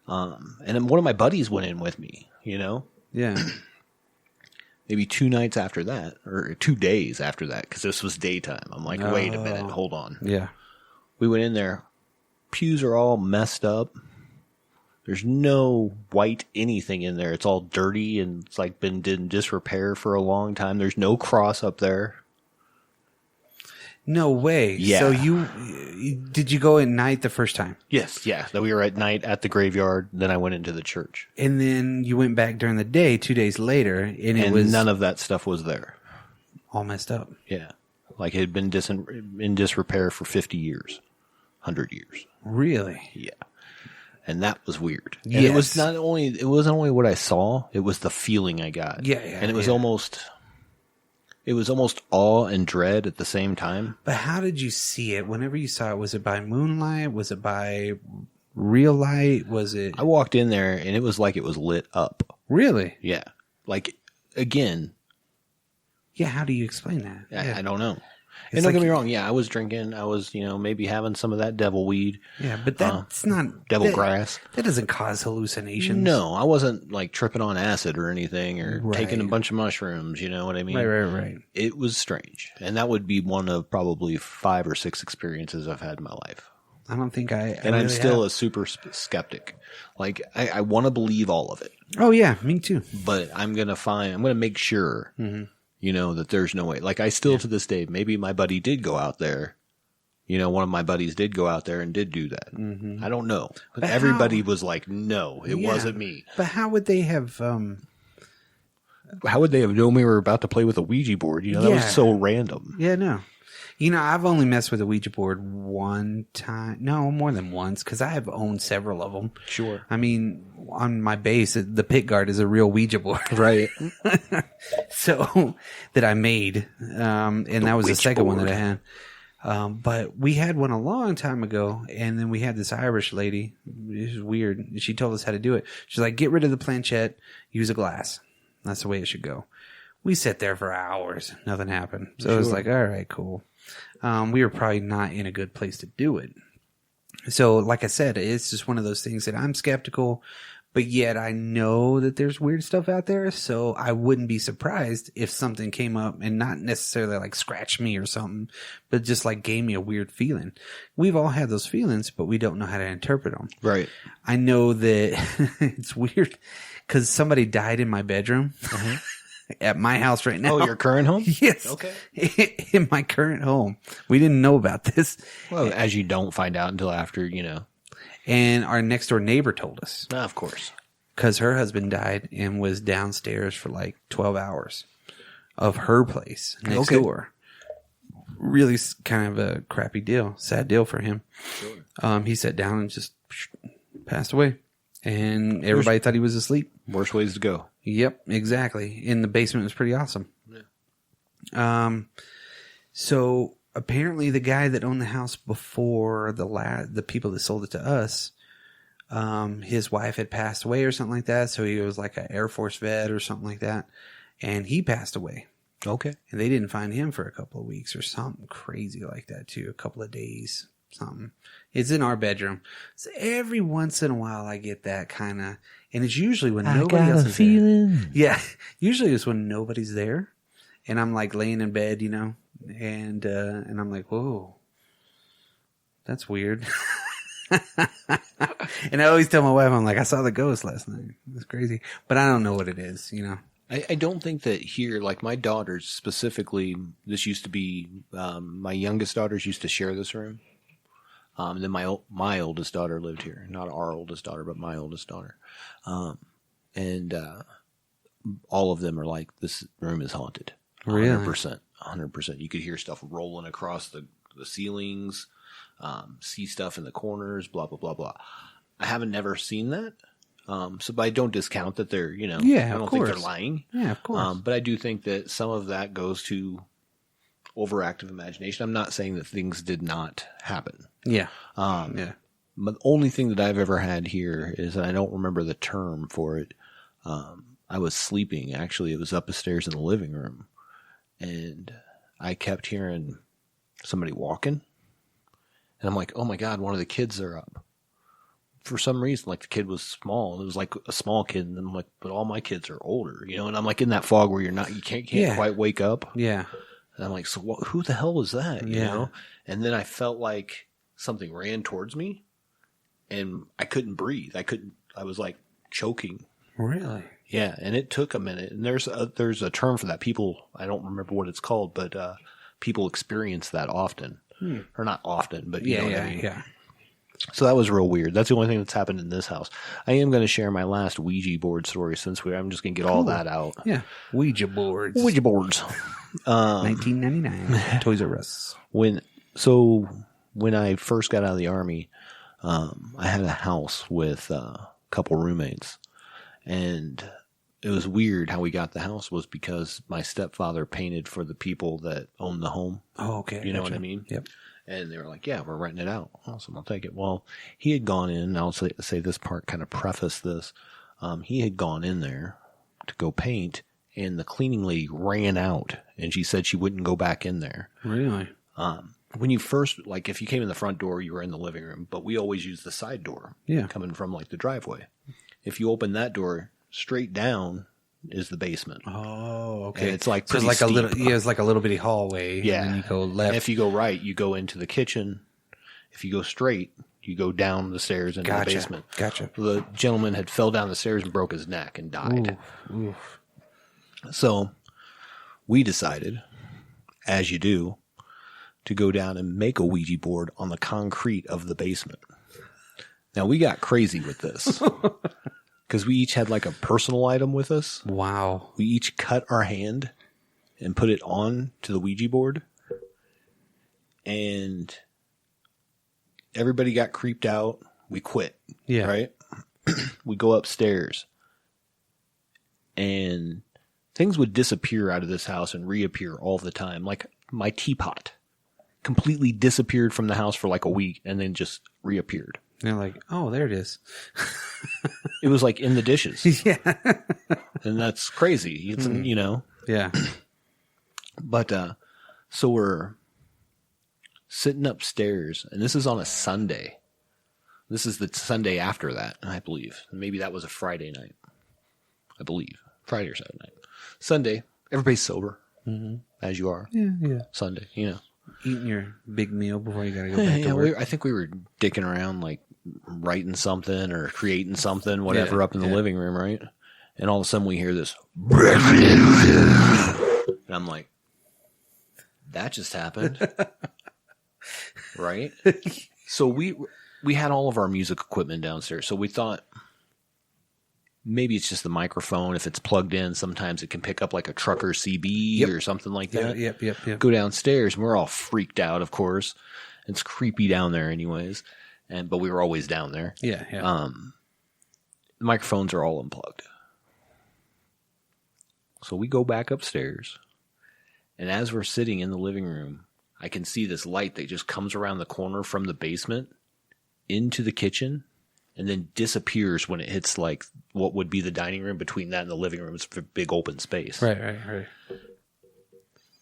Speaker 1: And then one of my buddies went in with me,
Speaker 2: Yeah.
Speaker 1: Maybe 2 nights after that, or 2 days after that, because this was daytime. I'm like, wait a minute, hold on.
Speaker 2: Yeah.
Speaker 1: We went in there. Pews are all messed up. There's no white anything in there. It's all dirty and it's like been in disrepair for a long time. There's no cross up there.
Speaker 2: No way.
Speaker 1: Yeah.
Speaker 2: So did you go at night the first time?
Speaker 1: Yes. Yeah. That we were at night at the graveyard. Then I went into the church.
Speaker 2: And then you went back during the day 2 days later, and it was
Speaker 1: none of that stuff was there.
Speaker 2: All messed up.
Speaker 1: Yeah. Like it had been in disrepair for 50 years, 100 years.
Speaker 2: Really?
Speaker 1: Yeah. And that was weird. And
Speaker 2: yes.
Speaker 1: it wasn't only what I saw, it was the feeling I got.
Speaker 2: Yeah.
Speaker 1: And it was almost awe and dread at the same time.
Speaker 2: But how did you see it? Whenever you saw it, was it by moonlight? Was it by real light? Was it?
Speaker 1: I walked in there and it was like it was lit up.
Speaker 2: Really?
Speaker 1: Yeah. Like, again.
Speaker 2: Yeah, how do you explain that?
Speaker 1: I don't know. And don't get me wrong. Yeah, I was drinking. I was, maybe having some of that devil weed.
Speaker 2: Yeah, but that's not...
Speaker 1: Devil grass.
Speaker 2: That doesn't cause hallucinations.
Speaker 1: No, I wasn't like tripping on acid or anything or taking a bunch of mushrooms. You know what I mean?
Speaker 2: Right.
Speaker 1: It was strange. And that would be one of probably 5 or 6 experiences I've had in my life.
Speaker 2: I don't think I
Speaker 1: And I'm still a super skeptic. Like, I want to believe all of it.
Speaker 2: Oh, yeah, me too.
Speaker 1: But I'm going to make sure... Mm-hmm. That there's no way. Like, I still, to this day, maybe my buddy did go out there. One of my buddies did go out there and did do that. Mm-hmm. I don't know. But everybody was like, no, it wasn't me.
Speaker 2: But how would they have...
Speaker 1: How would they have known we were about to play with a Ouija board? That was so random.
Speaker 2: Yeah, no. I've only messed with a Ouija board one time. No, more than once, because I have owned several of them.
Speaker 1: Sure.
Speaker 2: I mean, on my base, the pit guard is a real Ouija board.
Speaker 1: Right.
Speaker 2: So, that I made. And that was the second one that I had. But we had one a long time ago, and then we had this Irish lady. It was weird. She told us how to do it. She's like, get rid of the planchette, use a glass. That's the way it should go. We sat there for hours. Nothing happened. So it was like, all right, cool. We were probably not in a good place to do it. So, like I said, it's just one of those things that I'm skeptical, But yet I know that there's weird stuff out there, so I wouldn't be surprised if something came up and not necessarily like scratched me or something, but just like gave me a weird feeling. We've all had those feelings, but we don't know how to interpret them.
Speaker 1: Right.
Speaker 2: I know that it's weird because somebody died in my bedroom at my house right now.
Speaker 1: Oh, your current home?
Speaker 2: Yes.
Speaker 1: Okay.
Speaker 2: In my current home. We didn't know about this.
Speaker 1: Well, as you don't find out until after,
Speaker 2: And our next door neighbor told us.
Speaker 1: Of course.
Speaker 2: Because her husband died and was downstairs for like 12 hours of her place next door. Really kind of a crappy deal. Sad deal for him. Sure. He sat down and just passed away. And everybody thought he was asleep.
Speaker 1: Worst ways to go.
Speaker 2: Yep, exactly. In the basement was pretty awesome. Yeah. So apparently the guy that owned the house before the people that sold it to us, his wife had passed away or something like that. So he was like an Air Force vet or something like that. And he passed away.
Speaker 1: Okay.
Speaker 2: And they didn't find him for a couple of weeks or something crazy like that too. A couple of days, something. It's in our bedroom. So every once in a while I get that kind of, and it's usually when nobody else is there. Yeah. Usually it's when nobody's there. And I'm like laying in bed, and I'm like, whoa, that's weird. And I always tell my wife, I'm like, I saw the ghost last night. It's crazy. But I don't know what it is,
Speaker 1: I don't think that here, like my daughters specifically, this used to be, my youngest daughters used to share this room. And then my oldest daughter lived here. Not our oldest daughter, but my oldest daughter. And all of them are like, this room is haunted. 100%. 100%. You could hear stuff rolling across the ceilings, see stuff in the corners, blah, blah, blah, blah. I haven't never seen that. But I don't discount that they're, I don't think they're lying.
Speaker 2: Yeah, of course.
Speaker 1: But I do think that some of that goes to overactive imagination. I'm not saying that things did not happen.
Speaker 2: Yeah.
Speaker 1: Yeah. But the only thing that I've ever had here is, and I don't remember the term for it. I was sleeping. Actually, it was upstairs in the living room. And I kept hearing somebody walking. And I'm like, oh my God, one of the kids are up. For some reason, like the kid was small. It was like a small kid. And I'm like, but all my kids are older, And I'm like in that fog where you can't quite wake up.
Speaker 2: Yeah. And
Speaker 1: I'm like, so who the hell was that? You know? And then I felt like something ran towards me and I couldn't breathe. I was like choking.
Speaker 2: Really?
Speaker 1: Yeah. And it took a minute. And there's a term for that. People, I don't remember what it's called, but people experience that often. Or not often, but you know what I mean?
Speaker 2: Yeah.
Speaker 1: So that was real weird. That's the only thing that's happened in this house. I am going to share my last Ouija board story since I'm just going to get all that out.
Speaker 2: Yeah. Ouija boards.
Speaker 1: 1999.
Speaker 2: Toys R Us.
Speaker 1: When I first got out of the Army, I had a house with a couple roommates. And it was weird how we got the house was because my stepfather painted for the people that owned the home.
Speaker 2: Oh, okay.
Speaker 1: You know what I mean?
Speaker 2: Yep.
Speaker 1: And they were like, yeah, we're renting it out. Awesome, I'll take it. Well, he had gone in, and I'll say this part kind of preface this. He had gone in there to go paint, and the cleaning lady ran out, and she said she wouldn't go back in there.
Speaker 2: Really?
Speaker 1: When you first, like if you came in the front door, you were in the living room, but we always use the side door coming from like the driveway. If you open that door, straight down is the basement.
Speaker 2: Oh, okay.
Speaker 1: And it's like
Speaker 2: so it's like it's like a little bitty hallway.
Speaker 1: Yeah.
Speaker 2: And then you go left.
Speaker 1: And if you go right, you go into the kitchen. If you go straight, you go down the stairs into the basement.
Speaker 2: Gotcha.
Speaker 1: The gentleman had fell down the stairs and broke his neck and died.
Speaker 2: Oof.
Speaker 1: So we decided, as you do, to go down and make a Ouija board on the concrete of the basement. Now we got crazy with this. Because we each had like a personal item with us.
Speaker 2: Wow.
Speaker 1: We each cut our hand and put it on to the Ouija board. And everybody got creeped out. We quit.
Speaker 2: Yeah.
Speaker 1: Right? We go upstairs. And things would disappear out of this house and reappear all the time. Like my teapot completely disappeared from the house for like a week and then just reappeared.
Speaker 2: They're like, oh, there it is.
Speaker 1: It was like in the dishes.
Speaker 2: Yeah.
Speaker 1: And that's crazy. It's,
Speaker 2: Yeah.
Speaker 1: But, so we're sitting upstairs and this is on a Sunday. This is the Sunday after that, I believe. Maybe that was a Friday night. I believe. Friday or Saturday night. Sunday, everybody's sober, as you are.
Speaker 2: Yeah.
Speaker 1: Sunday,
Speaker 2: Eating your big meal before you got to go back to work.
Speaker 1: I think we were dicking around, like writing something or creating something, whatever, up in the living room, right? And all of a sudden we hear this. And I'm like, that just happened. Right? So we had all of our music equipment downstairs. So we thought maybe it's just the microphone. If it's plugged in, sometimes it can pick up like a trucker CB or something like that.
Speaker 2: Yep.
Speaker 1: Go downstairs, and we're all freaked out, of course. It's creepy down there anyways. But we were always down there.
Speaker 2: Yeah.
Speaker 1: The microphones are all unplugged. So we go back upstairs. And as we're sitting in the living room, I can see this light that just comes around the corner from the basement into the kitchen and then disappears when it hits like what would be the dining room. Between that and the living room, it's a big open space.
Speaker 2: Right.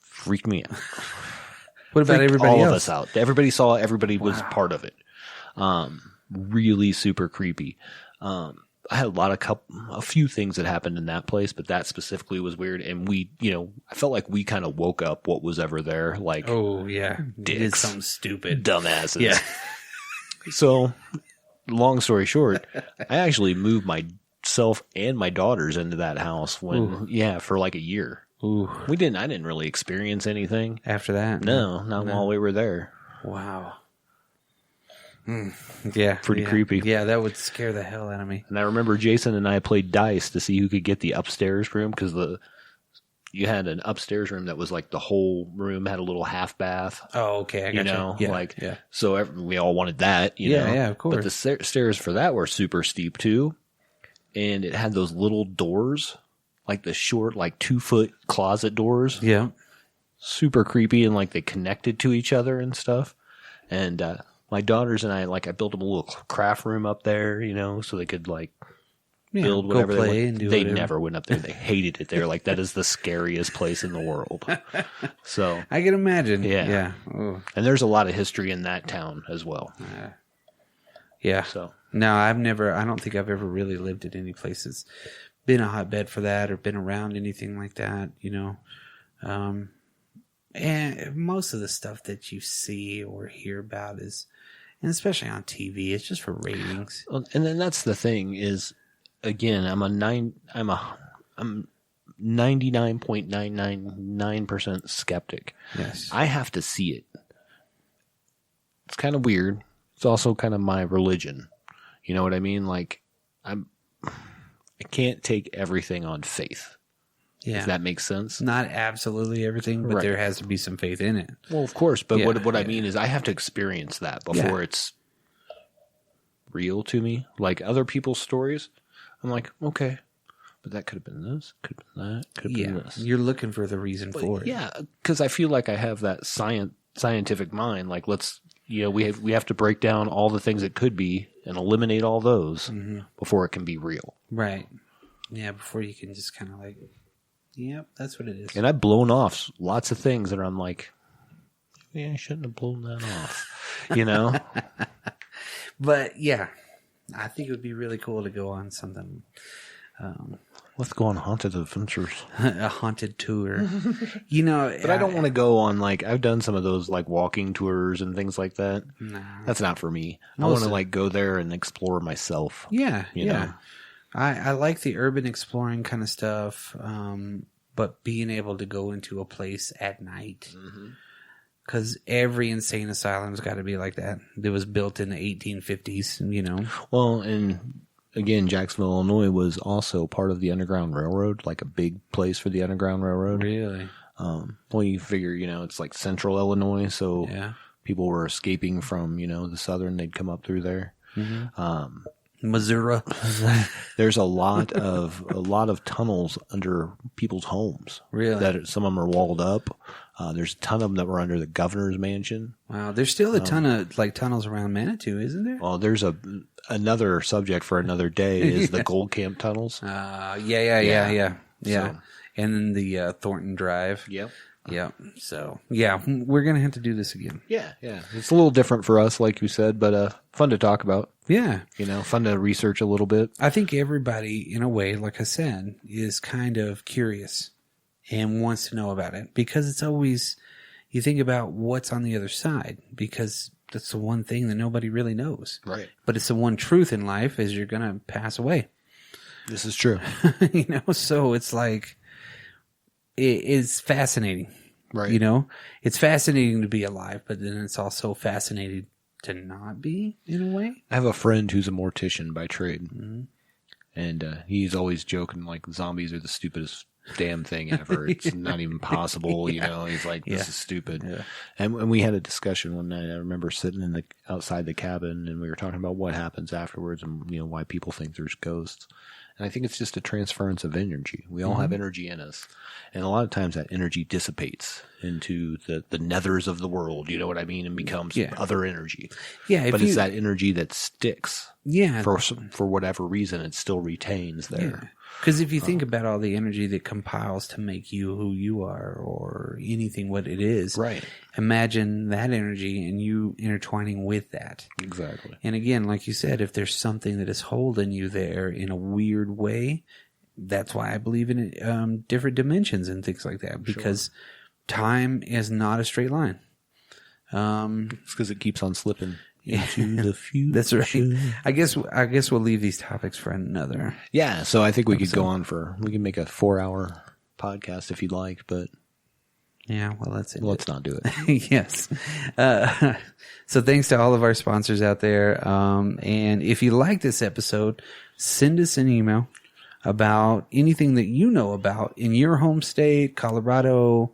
Speaker 1: Freaked me out.
Speaker 2: What about everybody
Speaker 1: all
Speaker 2: else?
Speaker 1: of us out. Everybody saw it. Everybody was part of it. Really super creepy. I had a few things that happened in that place, but that specifically was weird. And we, I felt like we kind of woke up what was ever there. Like,
Speaker 2: oh yeah,
Speaker 1: dicks,
Speaker 2: did something stupid,
Speaker 1: dumbasses.
Speaker 2: Yeah.
Speaker 1: So, long story short, I actually moved myself and my daughters into that house for like a year.
Speaker 2: Ooh.
Speaker 1: I didn't really experience anything
Speaker 2: after that.
Speaker 1: No, not while we were there.
Speaker 2: Wow. Yeah.
Speaker 1: Pretty creepy.
Speaker 2: Yeah, that would scare the hell out of me.
Speaker 1: And I remember Jason and I played dice to see who could get the upstairs room, because you had an upstairs room that was like the whole room had a little half bath.
Speaker 2: Oh, okay. I got you.
Speaker 1: So we all wanted that, you know.
Speaker 2: Yeah, of course.
Speaker 1: But the stairs for that were super steep too. And it had those little doors, like the short, like 2-foot closet doors.
Speaker 2: Yeah.
Speaker 1: Super creepy, and like they connected to each other and stuff. And, my daughters and I built them a little craft room up there, so they could build whatever
Speaker 2: go play
Speaker 1: they
Speaker 2: and do
Speaker 1: They
Speaker 2: whatever.
Speaker 1: never went up there. They hated it. They were like, that is the scariest place in the world. So
Speaker 2: I can imagine.
Speaker 1: Yeah.
Speaker 2: Ooh.
Speaker 1: And there's a lot of history in that town as well.
Speaker 2: Yeah.
Speaker 1: So
Speaker 2: no, I don't think I've ever really lived at any place that's been a hotbed for that or been around anything like that, and most of the stuff that you see or hear about and especially on TV, it's just for ratings.
Speaker 1: And then that's the thing is, again, I'm 99.999% skeptic.
Speaker 2: Yes.
Speaker 1: I have to see it. It's kind of weird. It's also kind of my religion. You know what I mean? Like, I can't take everything on faith.
Speaker 2: Yeah.
Speaker 1: If that makes sense.
Speaker 2: Not absolutely everything, but there has to be some faith in it.
Speaker 1: Well, of course. But what I mean is I have to experience that before it's real to me. Like other people's stories, I'm like, okay, but that could have been this, could have been that, could have been this.
Speaker 2: You're looking for the reason for it.
Speaker 1: Yeah, because I feel like I have that scientific mind. Like, let's, we have to break down all the things it could be and eliminate all those before it can be real.
Speaker 2: Right. Yeah, before you can just kind of yep, that's what it is.
Speaker 1: And I've blown off lots of things that I'm like, I shouldn't have blown that off,
Speaker 2: But yeah, I think it would be really cool to go on something.
Speaker 1: Let's go on haunted adventures.
Speaker 2: A haunted tour.
Speaker 1: But I don't want to go on I've done some of those walking tours and things like that.
Speaker 2: Nah.
Speaker 1: That's not for me. I want to go there and explore myself.
Speaker 2: Yeah,
Speaker 1: you know?
Speaker 2: I like the urban exploring kind of stuff, but being able to go into a place at night. Because every insane asylum's got to be like that. It was built in the 1850s,
Speaker 1: Well, and again, Jacksonville, Illinois was also part of the Underground Railroad, like a big place for the Underground Railroad.
Speaker 2: Really?
Speaker 1: Well, you figure, it's like central Illinois, so people were escaping from, the southern, they'd come up through there.
Speaker 2: Missouri.
Speaker 1: There's a lot of tunnels under people's homes.
Speaker 2: Really?
Speaker 1: That some of them are walled up. There's a ton of them that were under the governor's mansion.
Speaker 2: Wow, there's still a ton of tunnels around Manitou, isn't there?
Speaker 1: Well, there's another subject for another day is the Gold Camp tunnels.
Speaker 2: Yeah. So. and then the Thornton Drive.
Speaker 1: Yep.
Speaker 2: Yep. So, yeah, we're going to have to do this again.
Speaker 1: Yeah. It's a little different for us, like you said, but fun to talk about.
Speaker 2: Yeah.
Speaker 1: Fun to research a little bit.
Speaker 2: I think everybody, in a way, like I said, is kind of curious and wants to know about it because it's always, you think about what's on the other side because that's the one thing that nobody really knows.
Speaker 1: Right.
Speaker 2: But it's the one truth in life is you're going to pass away.
Speaker 1: This is true.
Speaker 2: So it's like, it's fascinating.
Speaker 1: Right.
Speaker 2: It's fascinating to be alive, but then it's also fascinating to not be in a way.
Speaker 1: I have a friend who's a mortician by trade. Mm-hmm. And he's always joking like zombies are the stupidest damn thing ever. It's not even possible. He's like, this is stupid. Yeah. And we had a discussion one night. I remember sitting outside the cabin and we were talking about what happens afterwards and, why people think there's ghosts. And I think it's just a transference of energy. We all have energy in us. And a lot of times that energy dissipates into the nethers of the world, you know what I mean? And becomes other energy. Yeah. But it's that energy that sticks. Yeah. For whatever reason, it still retains there. Yeah.
Speaker 2: Because if you think about all the energy that compiles to make you who you are or anything what it is, right? Imagine that energy and you intertwining with that.
Speaker 1: Exactly.
Speaker 2: And again, like you said, if there's something that is holding you there in a weird way, that's why I believe in different dimensions and things like that. Because time is not a straight line.
Speaker 1: It's because it keeps on slipping. Into the future.
Speaker 2: That's right. I guess we'll leave these topics for another.
Speaker 1: Yeah, so I think we could go on we can make a 4-hour podcast if you'd like, but
Speaker 2: yeah, well,
Speaker 1: let's not do it.
Speaker 2: Yes. So thanks to all of our sponsors out there. And if you like this episode, send us an email about anything that you know about in your home state, Colorado,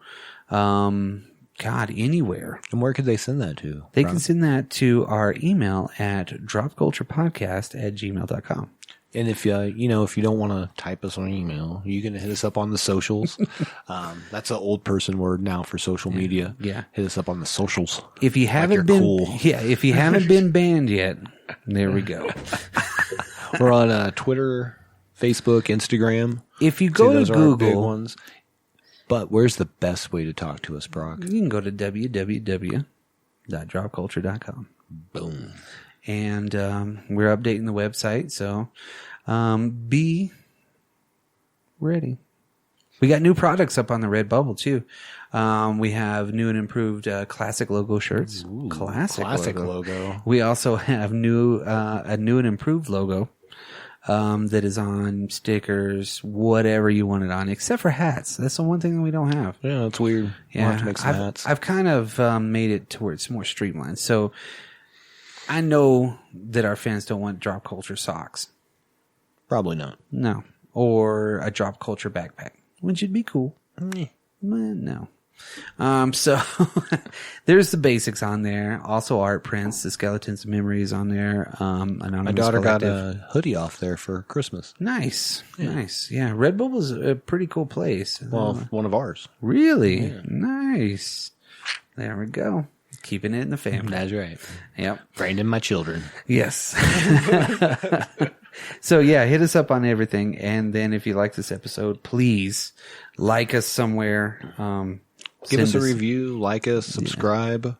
Speaker 2: anywhere.
Speaker 1: And where could they send that to?
Speaker 2: They can send that to our email at dropculturepodcast@gmail.com.
Speaker 1: And if if you don't want to type us on email, you can hit us up on the socials. That's an old person word now for social media.
Speaker 2: Yeah.
Speaker 1: Hit us up on the socials.
Speaker 2: If you haven't been cool. If you haven't been banned yet, there we go.
Speaker 1: We're on Twitter, Facebook, Instagram.
Speaker 2: If you go to Google,
Speaker 1: big ones. But where's the best way to talk to us, Brock?
Speaker 2: You can go to www.dropculture.com.
Speaker 1: Boom.
Speaker 2: And we're updating the website, so be ready. We got new products up on the Redbubble, too. We have new and improved classic logo shirts.
Speaker 1: Ooh, classic logo.
Speaker 2: We also have a new and improved logo. That is on stickers, whatever you want it on, except for hats. That's the one thing that we don't have.
Speaker 1: Yeah, that's weird.
Speaker 2: Yeah,
Speaker 1: we'll have to make some hats.
Speaker 2: I've kind of made it to where it's more streamlined. So I know that our fans don't want Drop Culture socks.
Speaker 1: Probably not.
Speaker 2: No. Or a Drop Culture backpack, which would be cool. But no. So there's the basics on there. Also art prints, the Skeletons of Memories on there.
Speaker 1: My daughter got a hoodie off there for Christmas.
Speaker 2: Nice. Yeah. Nice. Yeah. Redbubble is a pretty cool place.
Speaker 1: Well, one of ours.
Speaker 2: Really? Yeah. Nice. There we go. Keeping it in the family.
Speaker 1: That's right.
Speaker 2: Yep.
Speaker 1: Branding my children.
Speaker 2: Yes. So yeah, hit us up on everything. And then if you like this episode, please like us somewhere.
Speaker 1: Give us a review, like us, subscribe,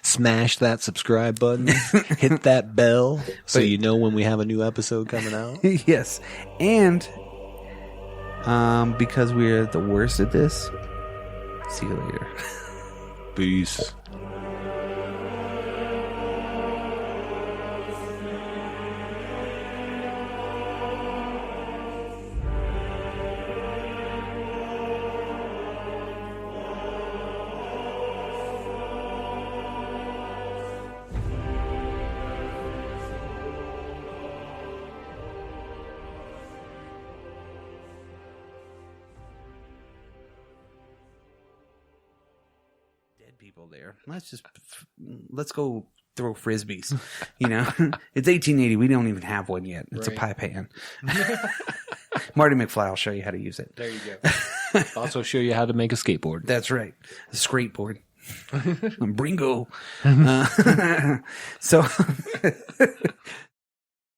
Speaker 1: smash that subscribe button, hit that bell so you know when we have a new episode coming out.
Speaker 2: Yes. And because we're the worst at this, see you later.
Speaker 1: Peace.
Speaker 2: People there. Let's go throw frisbees. It's 1880. We don't even have one yet. It's a pie pan. Marty McFly will show you how to use it.
Speaker 1: There you go. Also show you how to make a skateboard.
Speaker 2: That's right. A skateboard. Bringo. So